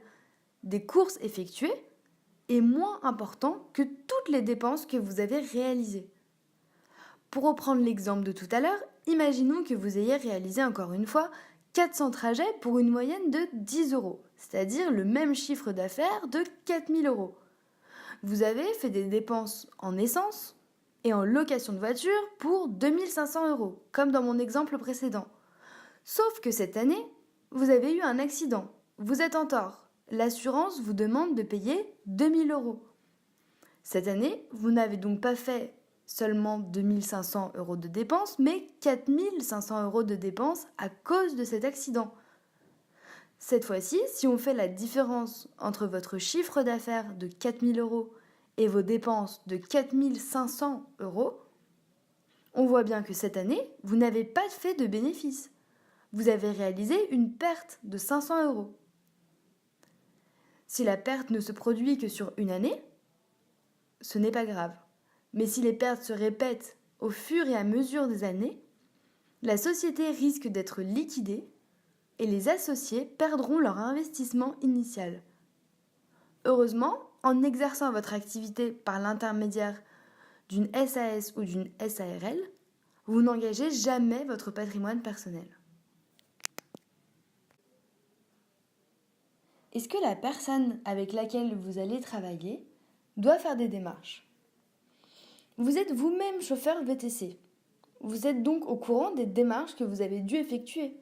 des courses effectuées est moins important que toutes les dépenses que vous avez réalisées. Pour reprendre l'exemple de tout à l'heure, imaginons que vous ayez réalisé encore une fois 400 trajets pour une moyenne de 10 €, c'est-à-dire le même chiffre d'affaires de 4 000 €. Vous avez fait des dépenses en essence et en location de voiture pour 2 500 €, comme dans mon exemple précédent. Sauf que cette année, vous avez eu un accident, vous êtes en tort. L'assurance vous demande de payer 2 000 €. Cette année, vous n'avez donc pas fait seulement 2 500 € de dépenses, mais 4 500 € de dépenses à cause de cet accident. Cette fois-ci, si on fait la différence entre votre chiffre d'affaires de 4 000 € et vos dépenses de 4 500 €, on voit bien que cette année, vous n'avez pas fait de bénéfice. Vous avez réalisé une perte de 500 €. Si la perte ne se produit que sur une année, ce n'est pas grave. Mais si les pertes se répètent au fur et à mesure des années, la société risque d'être liquidée et les associés perdront leur investissement initial. Heureusement, en exerçant votre activité par l'intermédiaire d'une SAS ou d'une SARL, vous n'engagez jamais votre patrimoine personnel. Est-ce que la personne avec laquelle vous allez travailler doit faire des démarches ? Vous êtes vous-même chauffeur VTC. Vous êtes donc au courant des démarches que vous avez dû effectuer.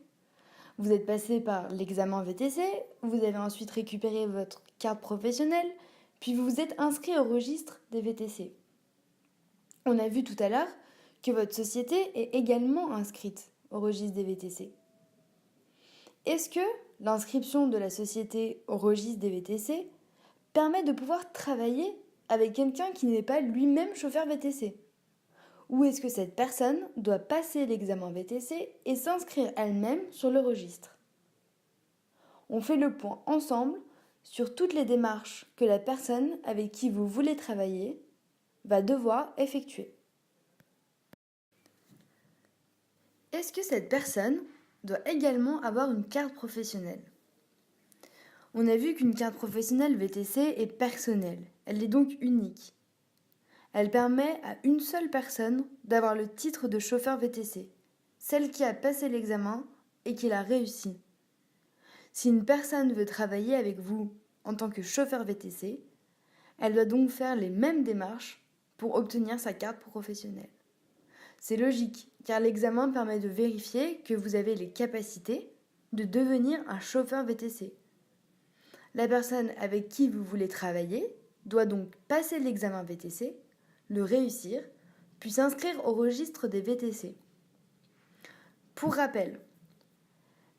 Vous êtes passé par l'examen VTC, vous avez ensuite récupéré votre carte professionnelle, puis vous vous êtes inscrit au registre des VTC. On a vu tout à l'heure que votre société est également inscrite au registre des VTC. Est-ce que l'inscription de la société au registre des VTC permet de pouvoir travailler avec quelqu'un qui n'est pas lui-même chauffeur VTC ? Ou est-ce que cette personne doit passer l'examen VTC et s'inscrire elle-même sur le registre ? On fait le point ensemble sur toutes les démarches que la personne avec qui vous voulez travailler va devoir effectuer. Est-ce que cette personne doit également avoir une carte professionnelle ? On a vu qu'une carte professionnelle VTC est personnelle, elle est donc unique. Elle permet à une seule personne d'avoir le titre de chauffeur VTC, celle qui a passé l'examen et qu'il a réussi. Si une personne veut travailler avec vous en tant que chauffeur VTC, elle doit donc faire les mêmes démarches pour obtenir sa carte professionnelle. C'est logique, car l'examen permet de vérifier que vous avez les capacités de devenir un chauffeur VTC. La personne avec qui vous voulez travailler doit donc passer l'examen VTC, le réussir, puis s'inscrire au registre des VTC. Pour rappel,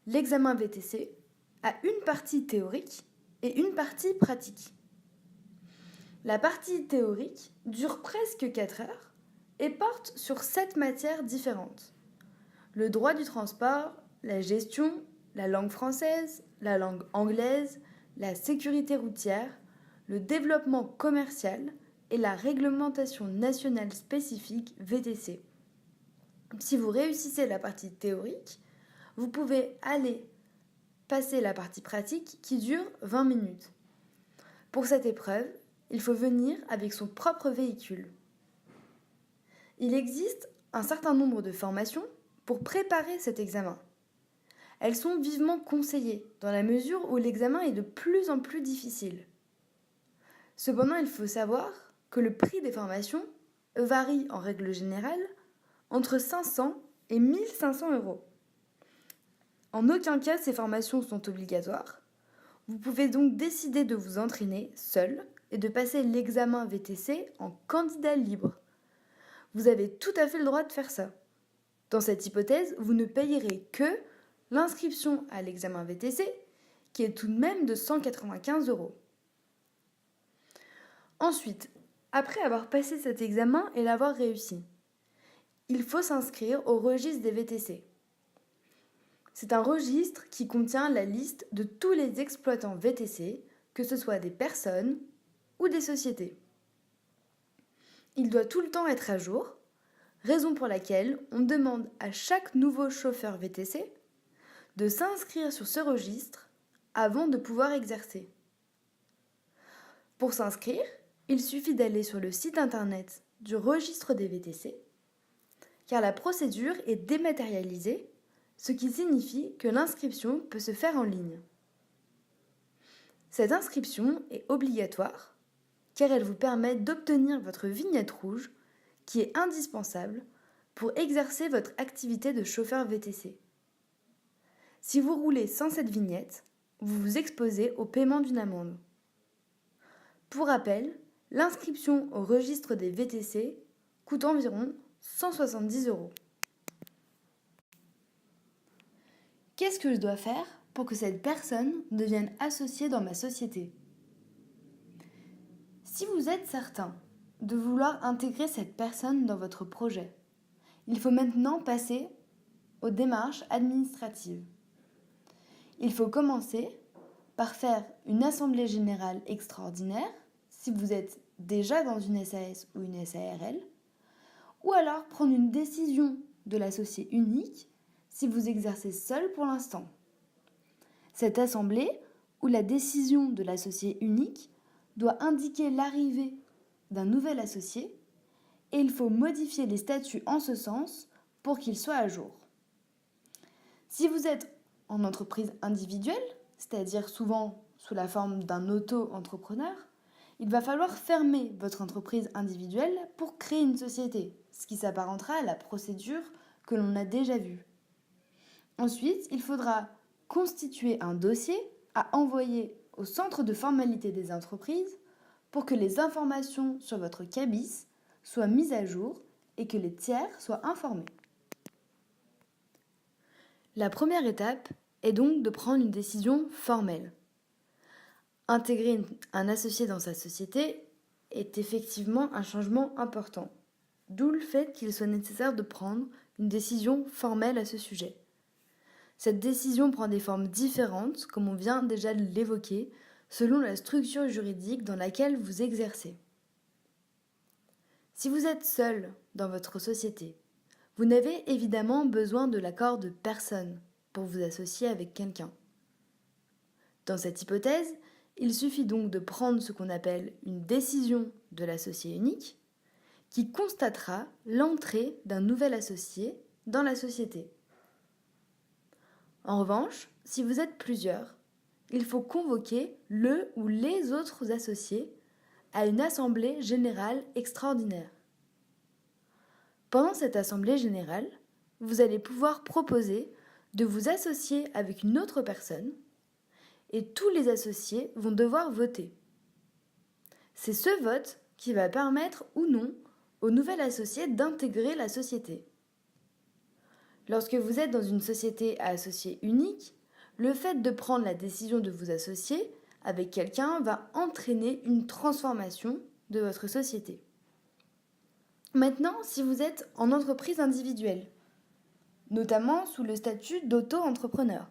l'examen VTC a une partie théorique et une partie pratique. La partie théorique dure presque 4 heures et porte sur 7 matières différentes. Le droit du transport, la gestion, la langue française, la langue anglaise, la sécurité routière, le développement commercial et la réglementation nationale spécifique VTC. Si vous réussissez la partie théorique, vous pouvez aller passer la partie pratique qui dure 20 minutes. Pour cette épreuve, il faut venir avec son propre véhicule. Il existe un certain nombre de formations pour préparer cet examen. Elles sont vivement conseillées dans la mesure où l'examen est de plus en plus difficile. Cependant, il faut savoir que le prix des formations varie en règle générale entre 500 et 1500 euros. En aucun cas, ces formations sont obligatoires. Vous pouvez donc décider de vous entraîner seul et de passer l'examen VTC en candidat libre. Vous avez tout à fait le droit de faire ça. Dans cette hypothèse, vous ne payerez que l'inscription à l'examen VTC, qui est tout de même de 195 euros. Ensuite, après avoir passé cet examen et l'avoir réussi, il faut s'inscrire au registre des VTC. C'est un registre qui contient la liste de tous les exploitants VTC, que ce soit des personnes ou des sociétés. Il doit tout le temps être à jour, raison pour laquelle on demande à chaque nouveau chauffeur VTC de s'inscrire sur ce registre avant de pouvoir exercer. Pour s'inscrire, il suffit d'aller sur le site internet du registre des VTC, car la procédure est dématérialisée, ce qui signifie que l'inscription peut se faire en ligne. Cette inscription est obligatoire, car elle vous permet d'obtenir votre vignette rouge, qui est indispensable pour exercer votre activité de chauffeur VTC. Si vous roulez sans cette vignette, vous vous exposez au paiement d'une amende. Pour rappel, l'inscription au registre des VTC coûte environ 170 euros. Qu'est-ce que je dois faire pour que cette personne devienne associée dans ma société ? Si vous êtes certain de vouloir intégrer cette personne dans votre projet, il faut maintenant passer aux démarches administratives. Il faut commencer par faire une assemblée générale extraordinaire si vous êtes déjà dans une SAS ou une SARL, ou alors prendre une décision de l'associé unique si vous exercez seul pour l'instant. Cette assemblée ou la décision de l'associé unique doit indiquer l'arrivée d'un nouvel associé et il faut modifier les statuts en ce sens pour qu'ils soient à jour. Si vous êtes en entreprise individuelle, c'est-à-dire souvent sous la forme d'un auto-entrepreneur, il va falloir fermer votre entreprise individuelle pour créer une société, ce qui s'apparentera à la procédure que l'on a déjà vue. Ensuite, il faudra constituer un dossier à envoyer au centre de formalité des entreprises pour que les informations sur votre cabis soient mises à jour et que les tiers soient informés. La première étape est donc de prendre une décision formelle. Intégrer un associé dans sa société est effectivement un changement important, d'où le fait qu'il soit nécessaire de prendre une décision formelle à ce sujet. Cette décision prend des formes différentes, comme on vient déjà de l'évoquer, selon la structure juridique dans laquelle vous exercez. Si vous êtes seul dans votre société, vous n'avez évidemment besoin de l'accord de personne pour vous associer avec quelqu'un. Dans cette hypothèse, il suffit donc de prendre ce qu'on appelle une décision de l'associé unique, qui constatera l'entrée d'un nouvel associé dans la société. En revanche, si vous êtes plusieurs, il faut convoquer le ou les autres associés à une assemblée générale extraordinaire. Pendant cette assemblée générale, vous allez pouvoir proposer de vous associer avec une autre personne et tous les associés vont devoir voter. C'est ce vote qui va permettre ou non au nouvel associé d'intégrer la société. Lorsque vous êtes dans une société à associés unique, le fait de prendre la décision de vous associer avec quelqu'un va entraîner une transformation de votre société. Maintenant, si vous êtes en entreprise individuelle, notamment sous le statut d'auto-entrepreneur,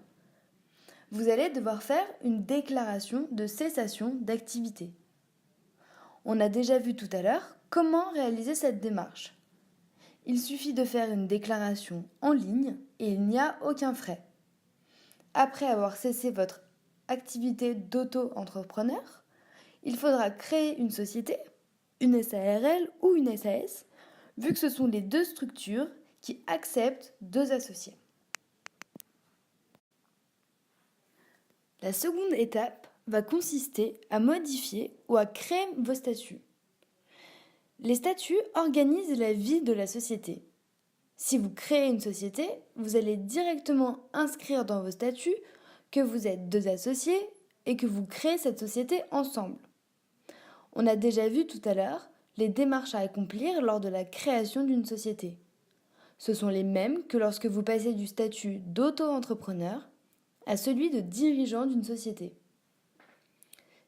vous allez devoir faire une déclaration de cessation d'activité. On a déjà vu tout à l'heure comment réaliser cette démarche. Il suffit de faire une déclaration en ligne et il n'y a aucun frais. Après avoir cessé votre activité d'auto-entrepreneur, il faudra créer une société, une SARL ou une SAS, vu que ce sont les deux structures qui acceptent deux associés. La seconde étape va consister à modifier ou à créer vos statuts. Les statuts organisent la vie de la société. Si vous créez une société, vous allez directement inscrire dans vos statuts que vous êtes deux associés et que vous créez cette société ensemble. On a déjà vu tout à l'heure les démarches à accomplir lors de la création d'une société. Ce sont les mêmes que lorsque vous passez du statut d'auto-entrepreneur à celui de dirigeant d'une société.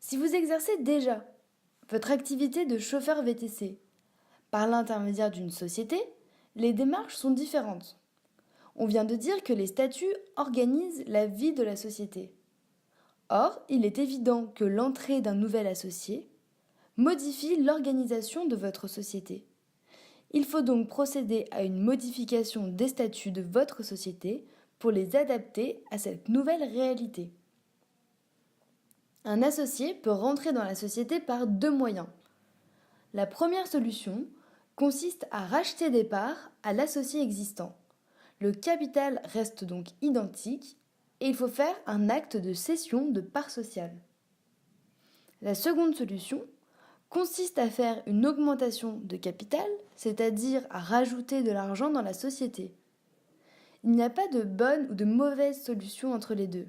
Si vous exercez déjà votre activité de chauffeur VTC par l'intermédiaire d'une société, les démarches sont différentes. On vient de dire que les statuts organisent la vie de la société. Or, il est évident que l'entrée d'un nouvel associé modifie l'organisation de votre société. Il faut donc procéder à une modification des statuts de votre société pour les adapter à cette nouvelle réalité. Un associé peut rentrer dans la société par deux moyens. La première solution consiste à racheter des parts à l'associé existant. Le capital reste donc identique et il faut faire un acte de cession de parts sociales. La seconde solution consiste à faire une augmentation de capital, c'est-à-dire à rajouter de l'argent dans la société. Il n'y a pas de bonne ou de mauvaise solution entre les deux.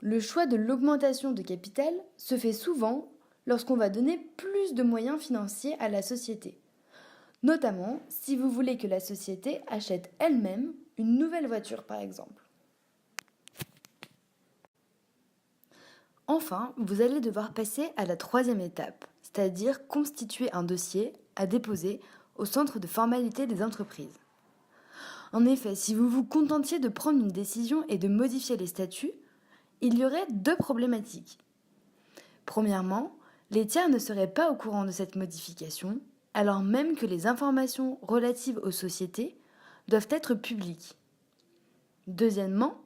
Le choix de l'augmentation de capital se fait souvent lorsqu'on va donner plus de moyens financiers à la société, notamment si vous voulez que la société achète elle-même une nouvelle voiture par exemple. Enfin, vous allez devoir passer à la troisième étape, c'est-à-dire constituer un dossier à déposer au centre de formalité des entreprises. En effet, si vous vous contentiez de prendre une décision et de modifier les statuts, il y aurait deux problématiques. Premièrement, les tiers ne seraient pas au courant de cette modification, alors même que les informations relatives aux sociétés doivent être publiques. Deuxièmement,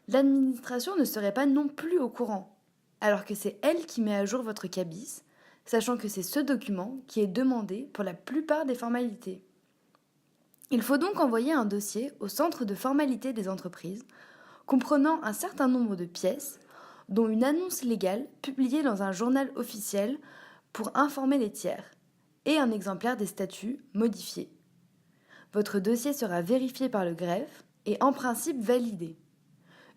l'administration ne serait pas non plus au courant, alors que c'est elle qui met à jour votre cabis, sachant que c'est ce document qui est demandé pour la plupart des formalités. Il faut donc envoyer un dossier au centre de formalité des entreprises, comprenant un certain nombre de pièces, dont une annonce légale publiée dans un journal officiel pour informer les tiers, et un exemplaire des statuts modifiés. Votre dossier sera vérifié par le greffe et en principe validé.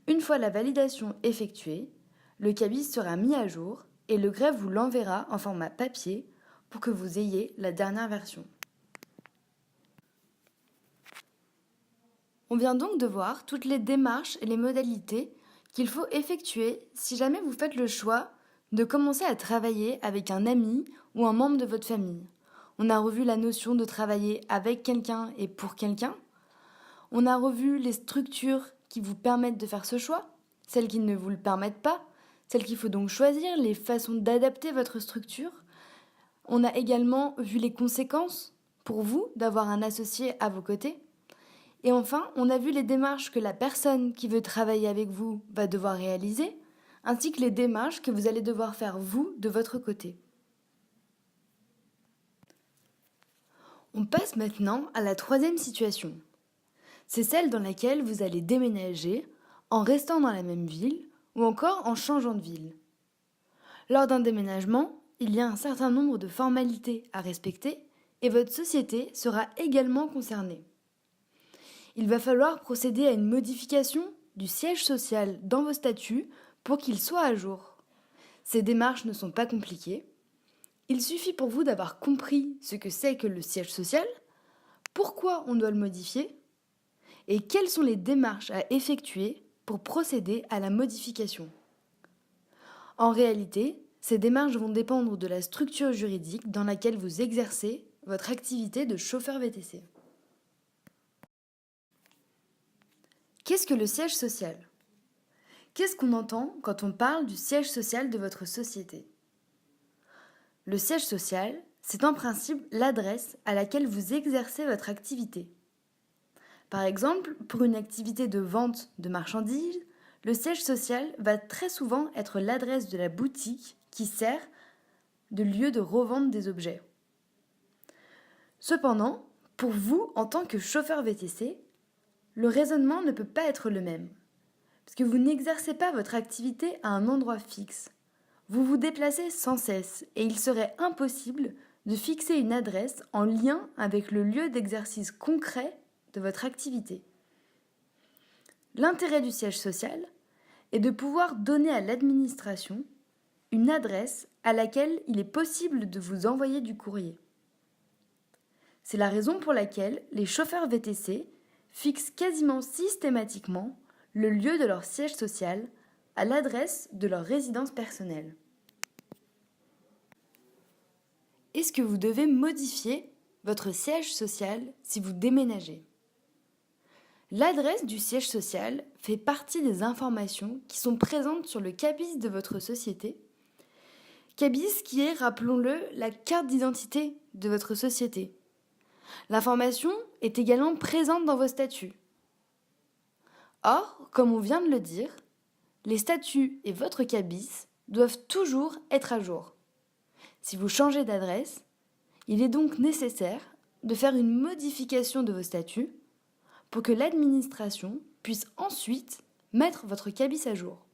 Une fois la validation effectuée, le cabis sera mis à jour et le greffe vous l'enverra en format papier pour que vous ayez la dernière version. On vient donc de voir toutes les démarches et les modalités qu'il faut effectuer si jamais vous faites le choix de commencer à travailler avec un ami ou un membre de votre famille. On a revu la notion de travailler avec quelqu'un et pour quelqu'un. On a revu les structures qui vous permettent de faire ce choix, celles qui ne vous le permettent pas, celles qu'il faut donc choisir, les façons d'adapter votre structure. On a également vu les conséquences pour vous d'avoir un associé à vos côtés. Et enfin, on a vu les démarches que la personne qui veut travailler avec vous va devoir réaliser, ainsi que les démarches que vous allez devoir faire vous de votre côté. On passe maintenant à la troisième situation. C'est celle dans laquelle vous allez déménager en restant dans la même ville ou encore en changeant de ville. Lors d'un déménagement, il y a un certain nombre de formalités à respecter et votre société sera également concernée. Il va falloir procéder à une modification du siège social dans vos statuts pour qu'il soit à jour. Ces démarches ne sont pas compliquées. Il suffit pour vous d'avoir compris ce que c'est que le siège social, pourquoi on doit le modifier et quelles sont les démarches à effectuer pour procéder à la modification. En réalité, ces démarches vont dépendre de la structure juridique dans laquelle vous exercez votre activité de chauffeur VTC. Qu'est-ce que le siège social ? Qu'est-ce qu'on entend quand on parle du siège social de votre société ? Le siège social, c'est en principe l'adresse à laquelle vous exercez votre activité. Par exemple, pour une activité de vente de marchandises, le siège social va très souvent être l'adresse de la boutique qui sert de lieu de revente des objets. Cependant, pour vous, en tant que chauffeur VTC, le raisonnement ne peut pas être le même, parce que vous n'exercez pas votre activité à un endroit fixe. Vous vous déplacez sans cesse et il serait impossible de fixer une adresse en lien avec le lieu d'exercice concret de votre activité. L'intérêt du siège social est de pouvoir donner à l'administration une adresse à laquelle il est possible de vous envoyer du courrier. C'est la raison pour laquelle les chauffeurs VTC fixent quasiment systématiquement le lieu de leur siège social à l'adresse de leur résidence personnelle. Est-ce que vous devez modifier votre siège social si vous déménagez ? L'adresse du siège social fait partie des informations qui sont présentes sur le cabis de votre société. Cabis qui est, rappelons-le, la carte d'identité de votre société. L'information est également présente dans vos statuts. Or, comme on vient de le dire, les statuts et votre cabis doivent toujours être à jour. Si vous changez d'adresse, il est donc nécessaire de faire une modification de vos statuts pour que l'administration puisse ensuite mettre votre cabis à jour.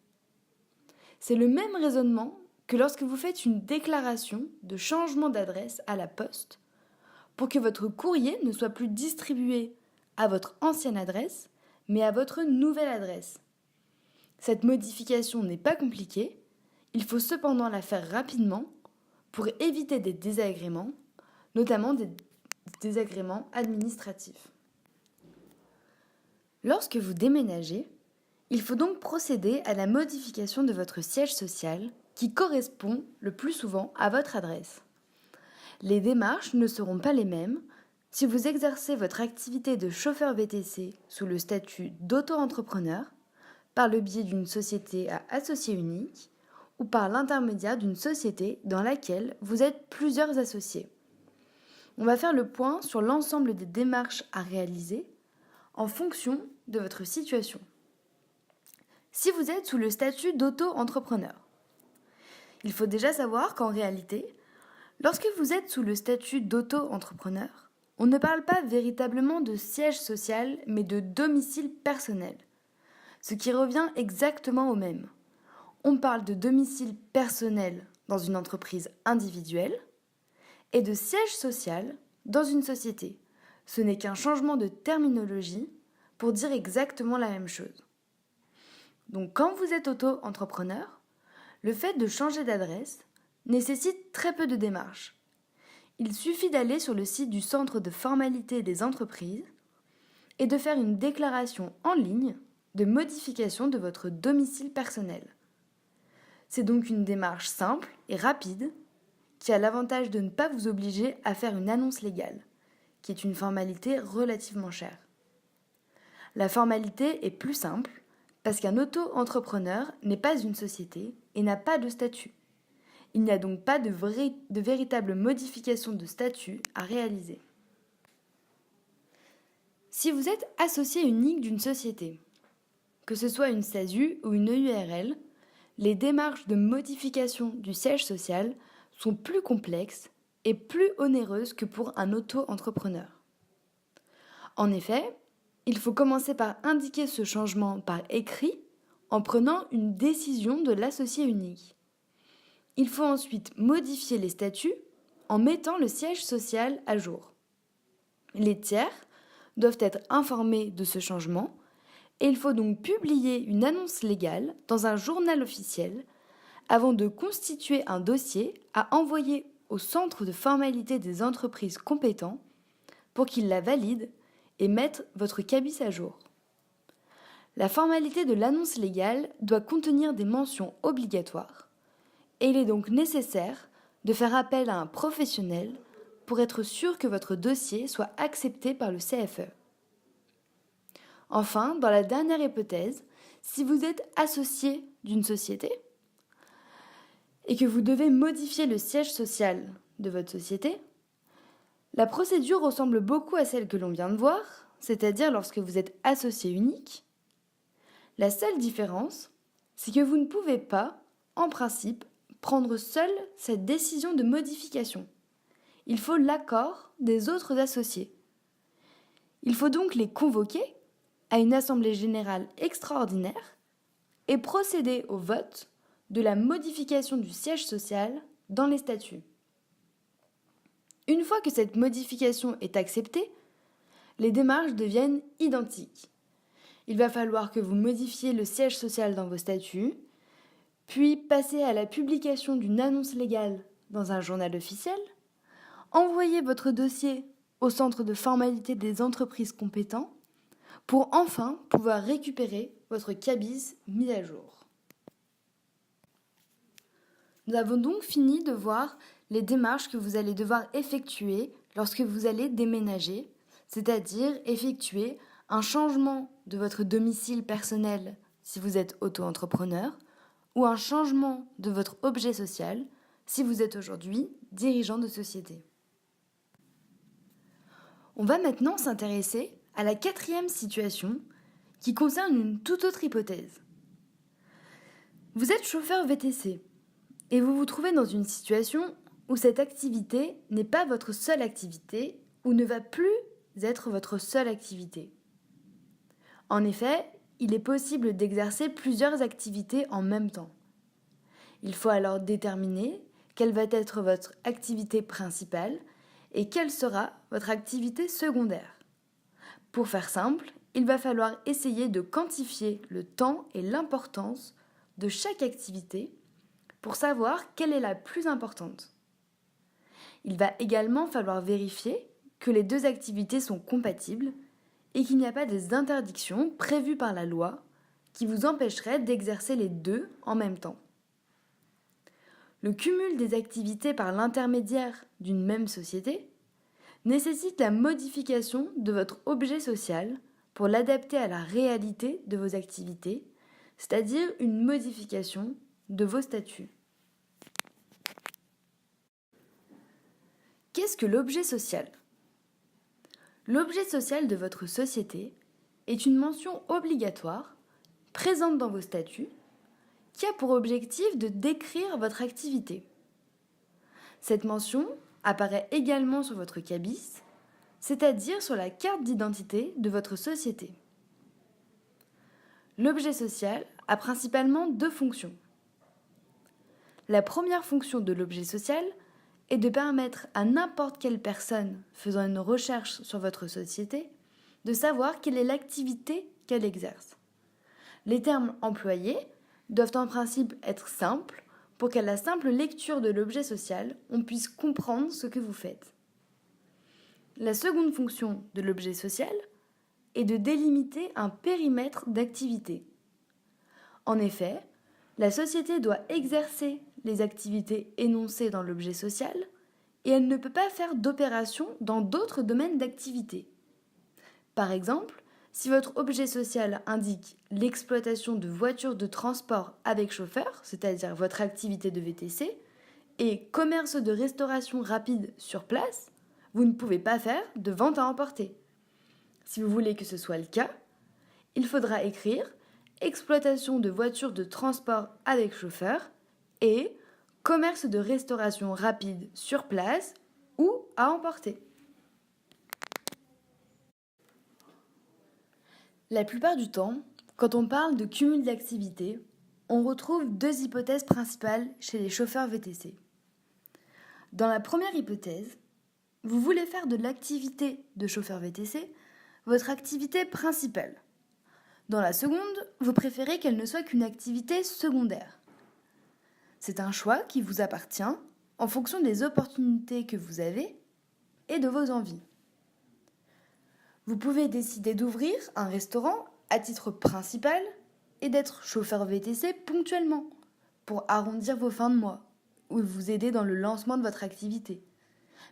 C'est le même raisonnement que lorsque vous faites une déclaration de changement d'adresse à la poste pour que votre courrier ne soit plus distribué à votre ancienne adresse, mais à votre nouvelle adresse. Cette modification n'est pas compliquée, il faut cependant la faire rapidement pour éviter des désagréments, notamment des désagréments administratifs. Lorsque vous déménagez, il faut donc procéder à la modification de votre siège social qui correspond le plus souvent à votre adresse. Les démarches ne seront pas les mêmes si vous exercez votre activité de chauffeur VTC sous le statut d'auto-entrepreneur, par le biais d'une société à associé unique ou par l'intermédiaire d'une société dans laquelle vous êtes plusieurs associés. On va faire le point sur l'ensemble des démarches à réaliser en fonction de votre situation. Si vous êtes sous le statut d'auto-entrepreneur, il faut déjà savoir qu'en réalité, lorsque vous êtes sous le statut d'auto-entrepreneur, on ne parle pas véritablement de siège social, mais de domicile personnel, ce qui revient exactement au même. On parle de domicile personnel dans une entreprise individuelle et de siège social dans une société. Ce n'est qu'un changement de terminologie pour dire exactement la même chose. Donc quand vous êtes auto-entrepreneur, le fait de changer d'adresse nécessite très peu de démarches. Il suffit d'aller sur le site du Centre de formalité des entreprises et de faire une déclaration en ligne de modification de votre domicile personnel. C'est donc une démarche simple et rapide qui a l'avantage de ne pas vous obliger à faire une annonce légale, qui est une formalité relativement chère. La formalité est plus simple parce qu'un auto-entrepreneur n'est pas une société et n'a pas de statut. Il n'y a donc pas de véritable modification de statut à réaliser. Si vous êtes associé unique d'une société, que ce soit une SASU ou une EURL, les démarches de modification du siège social sont plus complexes et plus onéreuses que pour un auto-entrepreneur. En effet, il faut commencer par indiquer ce changement par écrit en prenant une décision de l'associé unique. Il faut ensuite modifier les statuts en mettant le siège social à jour. Les tiers doivent être informés de ce changement et il faut donc publier une annonce légale dans un journal officiel avant de constituer un dossier à envoyer au centre de formalité des entreprises compétents pour qu'ils la valident et mettent votre cabis à jour. La formalité de l'annonce légale doit contenir des mentions obligatoires et il est donc nécessaire de faire appel à un professionnel pour être sûr que votre dossier soit accepté par le CFE. Enfin, dans la dernière hypothèse, si vous êtes associé d'une société et que vous devez modifier le siège social de votre société, la procédure ressemble beaucoup à celle que l'on vient de voir, c'est-à-dire lorsque vous êtes associé unique. La seule différence, c'est que vous ne pouvez pas, en principe, prendre seul cette décision de modification. Il faut l'accord des autres associés. Il faut donc les convoquer à une assemblée générale extraordinaire et procéder au vote de la modification du siège social dans les statuts. Une fois que cette modification est acceptée, les démarches deviennent identiques. Il va falloir que vous modifiez le siège social dans vos statuts, puis passer à la publication d'une annonce légale dans un journal officiel, envoyer votre dossier au centre de formalité des entreprises compétents pour enfin pouvoir récupérer votre cabis mis à jour. Nous avons donc fini de voir les démarches que vous allez devoir effectuer lorsque vous allez déménager, c'est-à-dire effectuer un changement de votre domicile personnel si vous êtes auto-entrepreneur ou un changement de votre objet social si vous êtes aujourd'hui dirigeant de société. On va maintenant s'intéresser à la quatrième situation qui concerne une toute autre hypothèse. Vous êtes chauffeur VTC et vous vous trouvez dans une situation où cette activité n'est pas votre seule activité ou ne va plus être votre seule activité. En effet, il est possible d'exercer plusieurs activités en même temps. Il faut alors déterminer quelle va être votre activité principale et quelle sera votre activité secondaire. Pour faire simple, il va falloir essayer de quantifier le temps et l'importance de chaque activité pour savoir quelle est la plus importante. Il va également falloir vérifier que les deux activités sont compatibles et qu'il n'y a pas des interdictions prévues par la loi qui vous empêcheraient d'exercer les deux en même temps. Le cumul des activités par l'intermédiaire d'une même société nécessite la modification de votre objet social pour l'adapter à la réalité de vos activités, c'est-à-dire une modification de vos statuts. Qu'est-ce que l'objet social ? L'objet social de votre société est une mention obligatoire présente dans vos statuts qui a pour objectif de décrire votre activité. Cette mention apparaît également sur votre cabis, c'est-à-dire sur la carte d'identité de votre société. L'objet social a principalement deux fonctions. La première fonction de l'objet social est de permettre à n'importe quelle personne faisant une recherche sur votre société de savoir quelle est l'activité qu'elle exerce. Les termes employés doivent en principe être simples pour qu'à la simple lecture de l'objet social, on puisse comprendre ce que vous faites. La seconde fonction de l'objet social est de délimiter un périmètre d'activité. En effet, la société doit exercer les activités énoncées dans l'objet social et elle ne peut pas faire d'opérations dans d'autres domaines d'activité. Par exemple, si votre objet social indique l'exploitation de voitures de transport avec chauffeur, c'est-à-dire votre activité de VTC, et commerce de restauration rapide sur place, vous ne pouvez pas faire de vente à emporter. Si vous voulez que ce soit le cas, il faudra écrire exploitation de voitures de transport avec chauffeur et commerce de restauration rapide sur place ou à emporter. La plupart du temps, Quand on parle de cumul d'activités, on retrouve deux hypothèses principales chez les chauffeurs VTC. Dans la première hypothèse, vous voulez faire de l'activité de chauffeur VTC votre activité principale. Dans la seconde, vous préférez qu'elle ne soit qu'une activité secondaire. C'est un choix qui vous appartient en fonction des opportunités que vous avez et de vos envies. Vous pouvez décider d'ouvrir un restaurant à titre principal et d'être chauffeur VTC ponctuellement pour arrondir vos fins de mois ou vous aider dans le lancement de votre activité.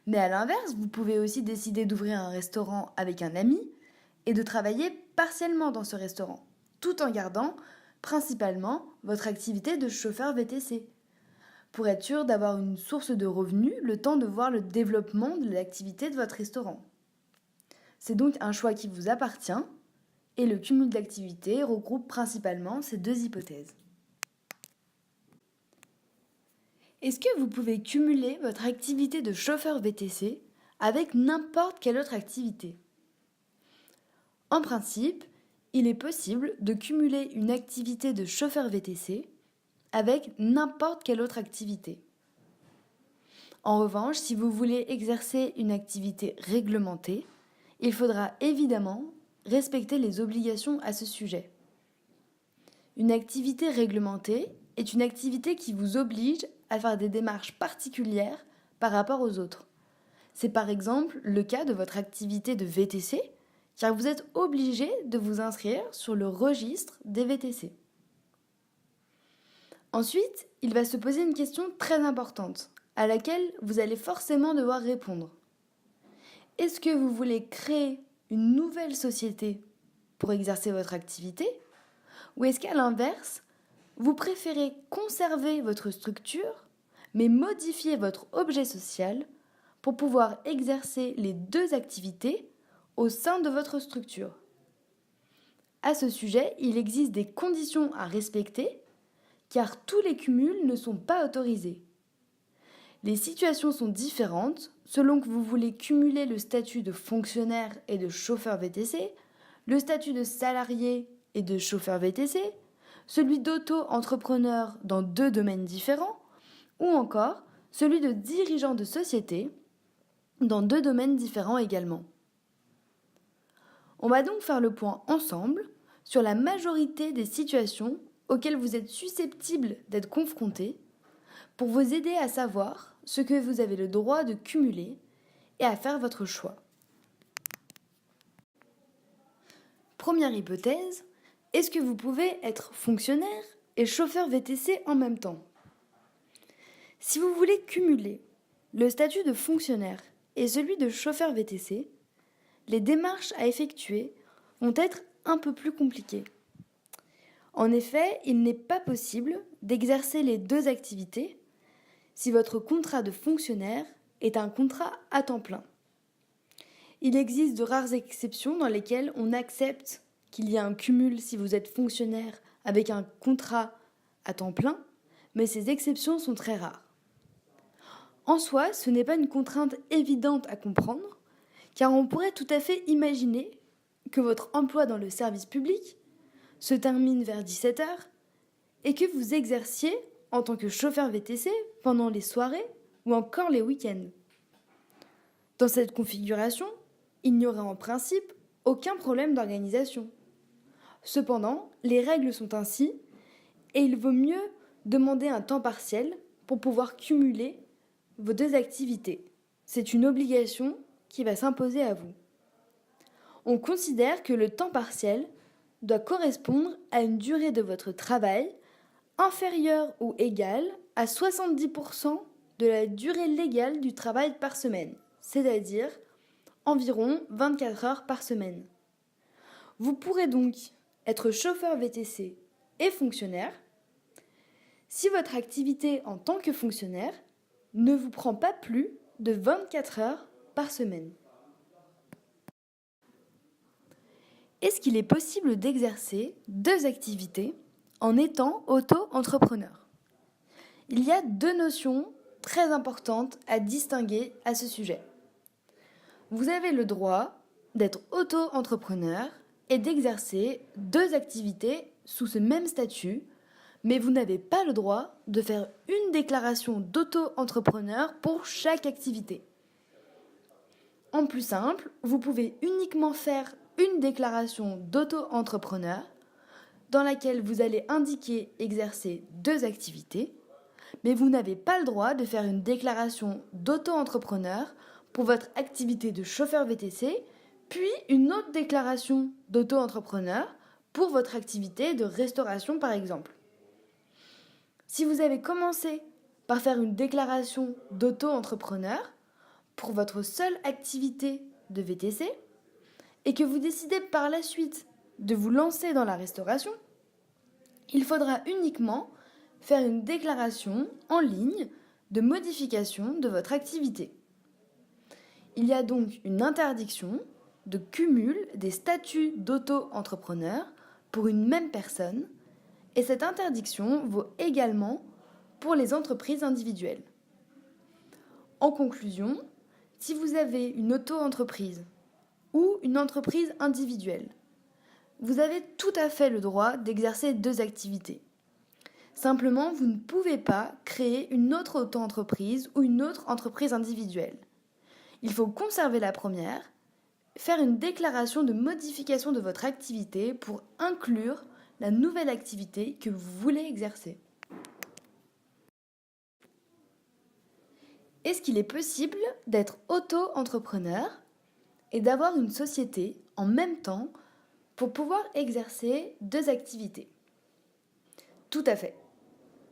Mais à l'inverse, vous pouvez aussi décider d'ouvrir un restaurant avec un ami et de travailler partiellement dans ce restaurant, tout en gardant principalement votre activité de chauffeur VTC, pour être sûr d'avoir une source de revenus le temps de voir le développement de l'activité de votre restaurant. C'est donc un choix qui vous appartient et le cumul d'activités regroupe principalement ces deux hypothèses. Est-ce que vous pouvez cumuler votre activité de chauffeur VTC avec n'importe quelle autre activité ? En principe, il est possible de cumuler une activité de chauffeur VTC avec n'importe quelle autre activité. En revanche, si vous voulez exercer une activité réglementée, il faudra évidemment respecter les obligations à ce sujet. Une activité réglementée est une activité qui vous oblige à faire des démarches particulières par rapport aux autres. C'est par exemple le cas de votre activité de VTC, car vous êtes obligé de vous inscrire sur le registre des VTC. Ensuite, il va se poser une question très importante, à laquelle vous allez forcément devoir répondre. Est-ce que vous voulez créer une nouvelle société pour exercer votre activité ? Ou est-ce qu'à l'inverse, vous préférez conserver votre structure, mais modifier votre objet social pour pouvoir exercer les deux activités au sein de votre structure ? À ce sujet, il existe des conditions à respecter, car tous les cumuls ne sont pas autorisés. Les situations sont différentes selon que vous voulez cumuler le statut de fonctionnaire et de chauffeur VTC, le statut de salarié et de chauffeur VTC, celui d'auto-entrepreneur dans deux domaines différents, ou encore celui de dirigeant de société dans deux domaines différents également. On va donc faire le point ensemble sur la majorité des situations auxquelles vous êtes susceptibles d'être confrontés pour vous aider à savoir ce que vous avez le droit de cumuler et à faire votre choix. Première hypothèse, est-ce que vous pouvez être fonctionnaire et chauffeur VTC en même temps ? Si vous voulez cumuler le statut de fonctionnaire et celui de chauffeur VTC, les démarches à effectuer vont être un peu plus compliquées. En effet, il n'est pas possible d'exercer les deux activités si votre contrat de fonctionnaire est un contrat à temps plein. Il existe de rares exceptions dans lesquelles on accepte qu'il y ait un cumul si vous êtes fonctionnaire avec un contrat à temps plein, mais ces exceptions sont très rares. En soi, ce n'est pas une contrainte évidente à comprendre, car on pourrait tout à fait imaginer que votre emploi dans le service public se termine vers 17h et que vous exerciez en tant que chauffeur VTC pendant les soirées ou encore les week-ends. Dans cette configuration, il n'y aurait en principe aucun problème d'organisation. Cependant, les règles sont ainsi et il vaut mieux demander un temps partiel pour pouvoir cumuler vos deux activités. C'est une obligation qui va s'imposer à vous. On considère que le temps partiel doit correspondre à une durée de votre travail inférieure ou égale à 70% de la durée légale du travail par semaine, c'est-à-dire environ 24 heures par semaine. Vous pourrez donc être chauffeur VTC et fonctionnaire si votre activité en tant que fonctionnaire ne vous prend pas plus de 24 heures par semaine. Est-ce qu'il est possible d'exercer deux activités en étant auto-entrepreneur ? Il y a deux notions très importantes à distinguer à ce sujet. Vous avez le droit d'être auto-entrepreneur est d'exercer 2 activités sous ce même statut, mais vous n'avez pas le droit de faire une déclaration d'auto-entrepreneur pour chaque activité. En plus simple, vous pouvez uniquement faire une déclaration d'auto-entrepreneur dans laquelle vous allez indiquer exercer 2 activités, mais vous n'avez pas le droit de faire une déclaration d'auto-entrepreneur pour votre activité de chauffeur VTC, puis une autre déclaration d'auto-entrepreneur pour votre activité de restauration par exemple. Si vous avez commencé par faire une déclaration d'auto-entrepreneur pour votre seule activité de VTC et que vous décidez par la suite de vous lancer dans la restauration, il faudra uniquement faire une déclaration en ligne de modification de votre activité. Il y a donc une interdiction de cumul des statuts d'auto-entrepreneur pour une même personne et cette interdiction vaut également pour les entreprises individuelles. En conclusion, si vous avez une auto-entreprise ou une entreprise individuelle, vous avez tout à fait le droit d'exercer 2 activités. Simplement, vous ne pouvez pas créer une autre auto-entreprise ou une autre entreprise individuelle. Il faut conserver la première, faire une déclaration de modification de votre activité pour inclure la nouvelle activité que vous voulez exercer. Est-ce qu'il est possible d'être auto-entrepreneur et d'avoir une société en même temps pour pouvoir exercer 2 activités? Tout à fait.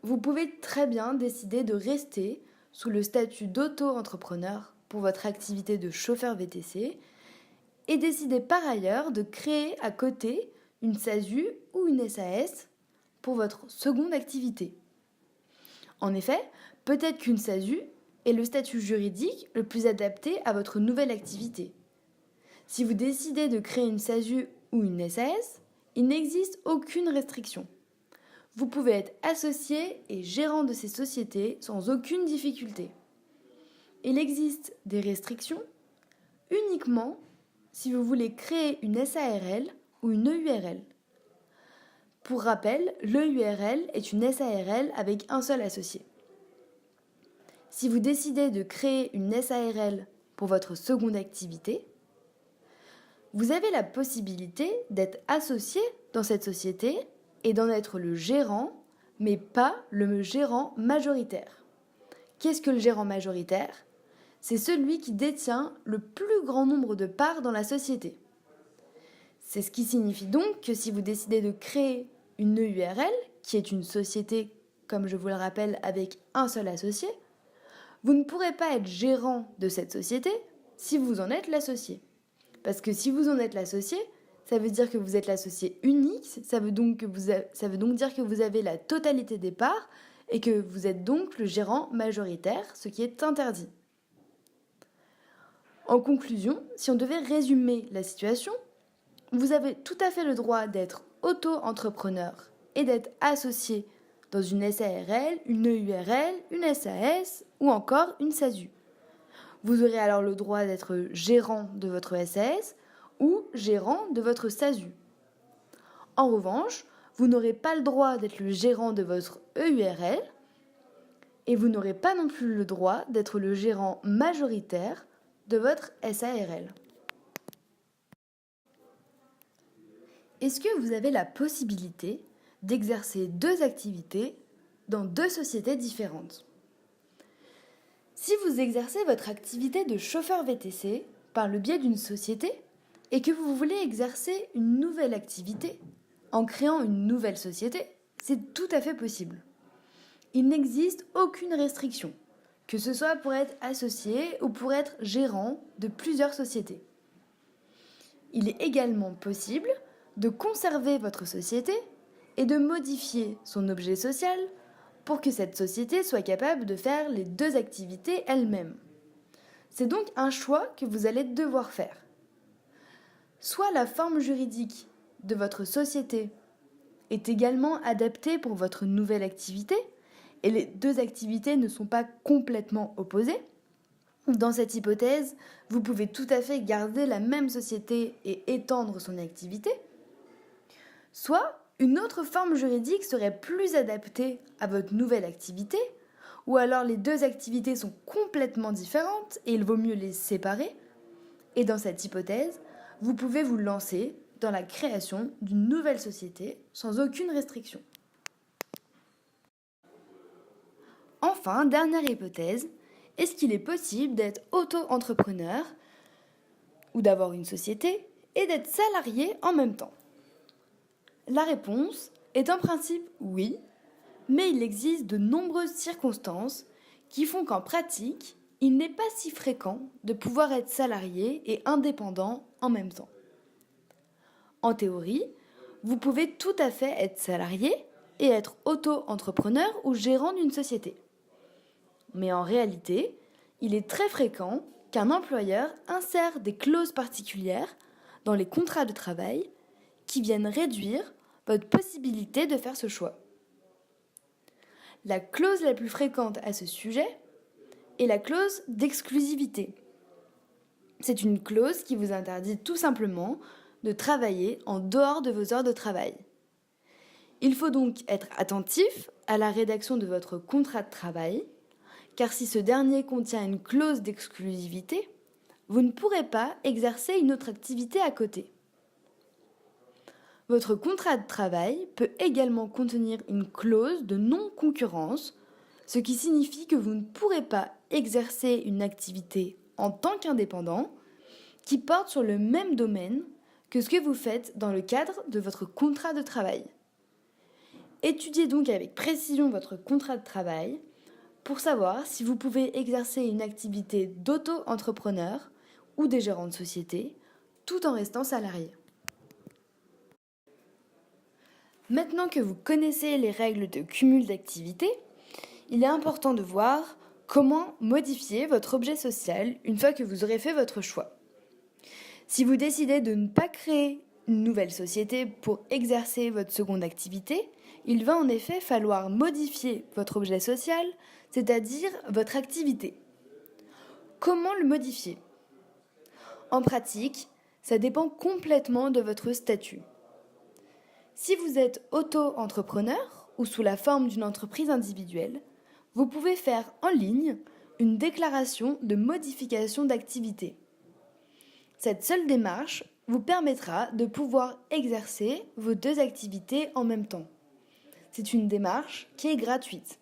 Vous pouvez très bien décider de rester sous le statut d'auto-entrepreneur pour votre activité de chauffeur VTC et décider par ailleurs de créer à côté une SASU ou une SAS pour votre seconde activité. En effet, peut-être qu'une SASU est le statut juridique le plus adapté à votre nouvelle activité. Si vous décidez de créer une SASU ou une SAS, il n'existe aucune restriction. Vous pouvez être associé et gérant de ces sociétés sans aucune difficulté. Il existe des restrictions uniquement si vous voulez créer une SARL ou une EURL. Pour rappel, l'EURL est une SARL avec un seul associé. Si vous décidez de créer une SARL pour votre seconde activité, vous avez la possibilité d'être associé dans cette société et d'en être le gérant, mais pas le gérant majoritaire. Qu'est-ce que le gérant majoritaire ? C'est celui qui détient le plus grand nombre de parts dans la société. C'est ce qui signifie donc que si vous décidez de créer une EURL, qui est une société, comme je vous le rappelle, avec un seul associé, vous ne pourrez pas être gérant de cette société si vous en êtes l'associé. Parce que si vous en êtes l'associé, ça veut dire que vous êtes l'associé unique, ça veut donc dire que vous avez la totalité des parts et que vous êtes donc le gérant majoritaire, ce qui est interdit. En conclusion, si on devait résumer la situation, vous avez tout à fait le droit d'être auto-entrepreneur et d'être associé dans une SARL, une EURL, une SAS ou encore une SASU. Vous aurez alors le droit d'être gérant de votre SAS ou gérant de votre SASU. En revanche, vous n'aurez pas le droit d'être le gérant de votre EURL et vous n'aurez pas non plus le droit d'être le gérant majoritaire de votre SARL. Est-ce que vous avez la possibilité d'exercer 2 activités dans 2 sociétés différentes ? Si vous exercez votre activité de chauffeur VTC par le biais d'une société et que vous voulez exercer une nouvelle activité en créant une nouvelle société, c'est tout à fait possible. Il n'existe aucune restriction, que ce soit pour être associé ou pour être gérant de plusieurs sociétés. Il est également possible de conserver votre société et de modifier son objet social pour que cette société soit capable de faire les 2 activités elle-même. C'est donc un choix que vous allez devoir faire. Soit la forme juridique de votre société est également adaptée pour votre nouvelle activité et les 2 activités ne sont pas complètement opposées, Dans cette hypothèse, vous pouvez tout à fait garder la même société et étendre son activité. Soit une autre forme juridique serait plus adaptée à votre nouvelle activité, ou alors les deux activités sont complètement différentes et il vaut mieux les séparer. Et dans cette hypothèse, vous pouvez vous lancer dans la création d'une nouvelle société sans aucune restriction. Enfin, dernière hypothèse, est-ce qu'il est possible d'être auto-entrepreneur ou d'avoir une société et d'être salarié en même temps? La réponse est en principe oui, mais il existe de nombreuses circonstances qui font qu'en pratique, il n'est pas si fréquent de pouvoir être salarié et indépendant en même temps. En théorie, vous pouvez tout à fait être salarié et être auto-entrepreneur ou gérant d'une société. Mais en réalité, il est très fréquent qu'un employeur insère des clauses particulières dans les contrats de travail qui viennent réduire votre possibilité de faire ce choix. La clause la plus fréquente à ce sujet est la clause d'exclusivité. C'est une clause qui vous interdit tout simplement de travailler en dehors de vos heures de travail. Il faut donc être attentif à la rédaction de votre contrat de travail, car si ce dernier contient une clause d'exclusivité, vous ne pourrez pas exercer une autre activité à côté. Votre contrat de travail peut également contenir une clause de non-concurrence, ce qui signifie que vous ne pourrez pas exercer une activité en tant qu'indépendant qui porte sur le même domaine que ce que vous faites dans le cadre de votre contrat de travail. Étudiez donc avec précision votre contrat de travail pour savoir si vous pouvez exercer une activité d'auto-entrepreneur ou des gérants de société tout en restant salarié. Maintenant que vous connaissez les règles de cumul d'activités, il est important de voir comment modifier votre objet social une fois que vous aurez fait votre choix. Si vous décidez de ne pas créer une nouvelle société pour exercer votre seconde activité, il va en effet falloir modifier votre objet social, c'est-à-dire votre activité. Comment le modifier? En pratique, ça dépend complètement de votre statut. Si vous êtes auto-entrepreneur ou sous la forme d'une entreprise individuelle, vous pouvez faire en ligne une déclaration de modification d'activité. Cette seule démarche vous permettra de pouvoir exercer vos deux activités en même temps. C'est une démarche qui est gratuite.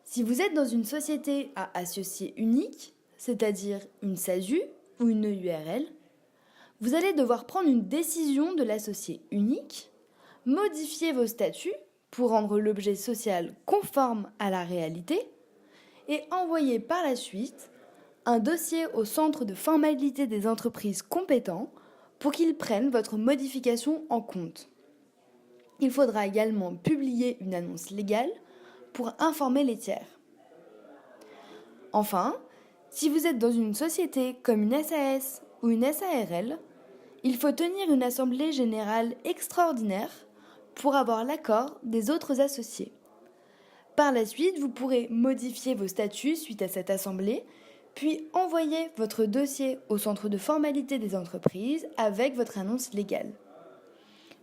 Si vous êtes dans une société à associés uniques, c'est-à-dire une SASU ou une EURL, vous allez devoir prendre une décision de l'associé unique, modifier vos statuts pour rendre l'objet social conforme à la réalité et envoyer par la suite un dossier au centre de formalité des entreprises compétents pour qu'ils prennent votre modification en compte. Il faudra également publier une annonce légale pour informer les tiers. Enfin, si vous êtes dans une société comme une SAS ou une SARL, il faut tenir une assemblée générale extraordinaire pour avoir l'accord des autres associés. Par la suite, vous pourrez modifier vos statuts suite à cette assemblée, puis envoyer votre dossier au centre de formalité des entreprises avec votre annonce légale.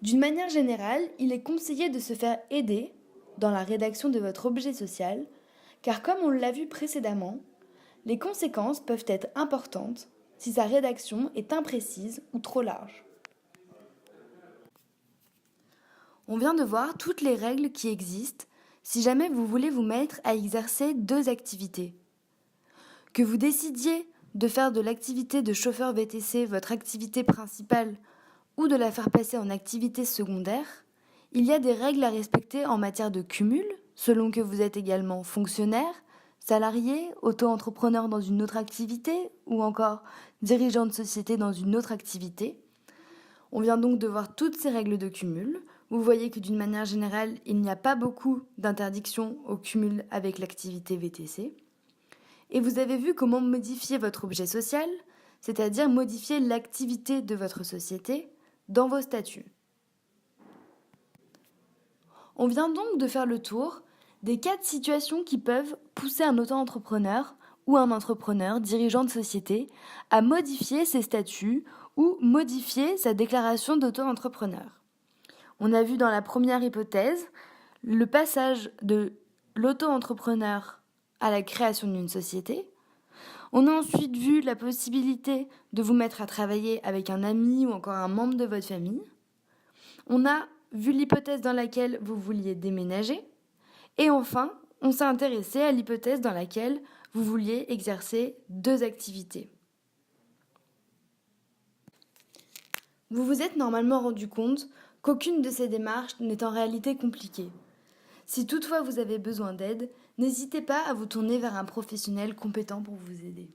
D'une manière générale, il est conseillé de se faire aider dans la rédaction de votre objet social, car comme on l'a vu précédemment, les conséquences peuvent être importantes si sa rédaction est imprécise ou trop large. On vient de voir toutes les règles qui existent si jamais vous voulez vous mettre à exercer deux activités. Que vous décidiez de faire de l'activité de chauffeur VTC votre activité principale ou de la faire passer en activité secondaire, il y a des règles à respecter en matière de cumul, selon que vous êtes également fonctionnaire, salarié, auto-entrepreneur dans une autre activité ou encore dirigeant de société dans une autre activité. On vient donc de voir toutes ces règles de cumul. Vous voyez que d'une manière générale, il n'y a pas beaucoup d'interdictions au cumul avec l'activité VTC. Et vous avez vu comment modifier votre objet social, c'est-à-dire modifier l'activité de votre société dans vos statuts. On vient donc de faire le tour des 4 situations qui peuvent pousser un auto-entrepreneur ou un entrepreneur dirigeant de société à modifier ses statuts ou modifier sa déclaration d'auto-entrepreneur. On a vu dans la première hypothèse le passage de l'auto-entrepreneur à la création d'une société. On a ensuite vu la possibilité de vous mettre à travailler avec un ami ou encore un membre de votre famille. On a vu l'hypothèse dans laquelle vous vouliez déménager. Et enfin, on s'est intéressé à l'hypothèse dans laquelle vous vouliez exercer 2 activités. Vous vous êtes normalement rendu compte qu'aucune de ces démarches n'est en réalité compliquée. Si toutefois vous avez besoin d'aide, n'hésitez pas à vous tourner vers un professionnel compétent pour vous aider.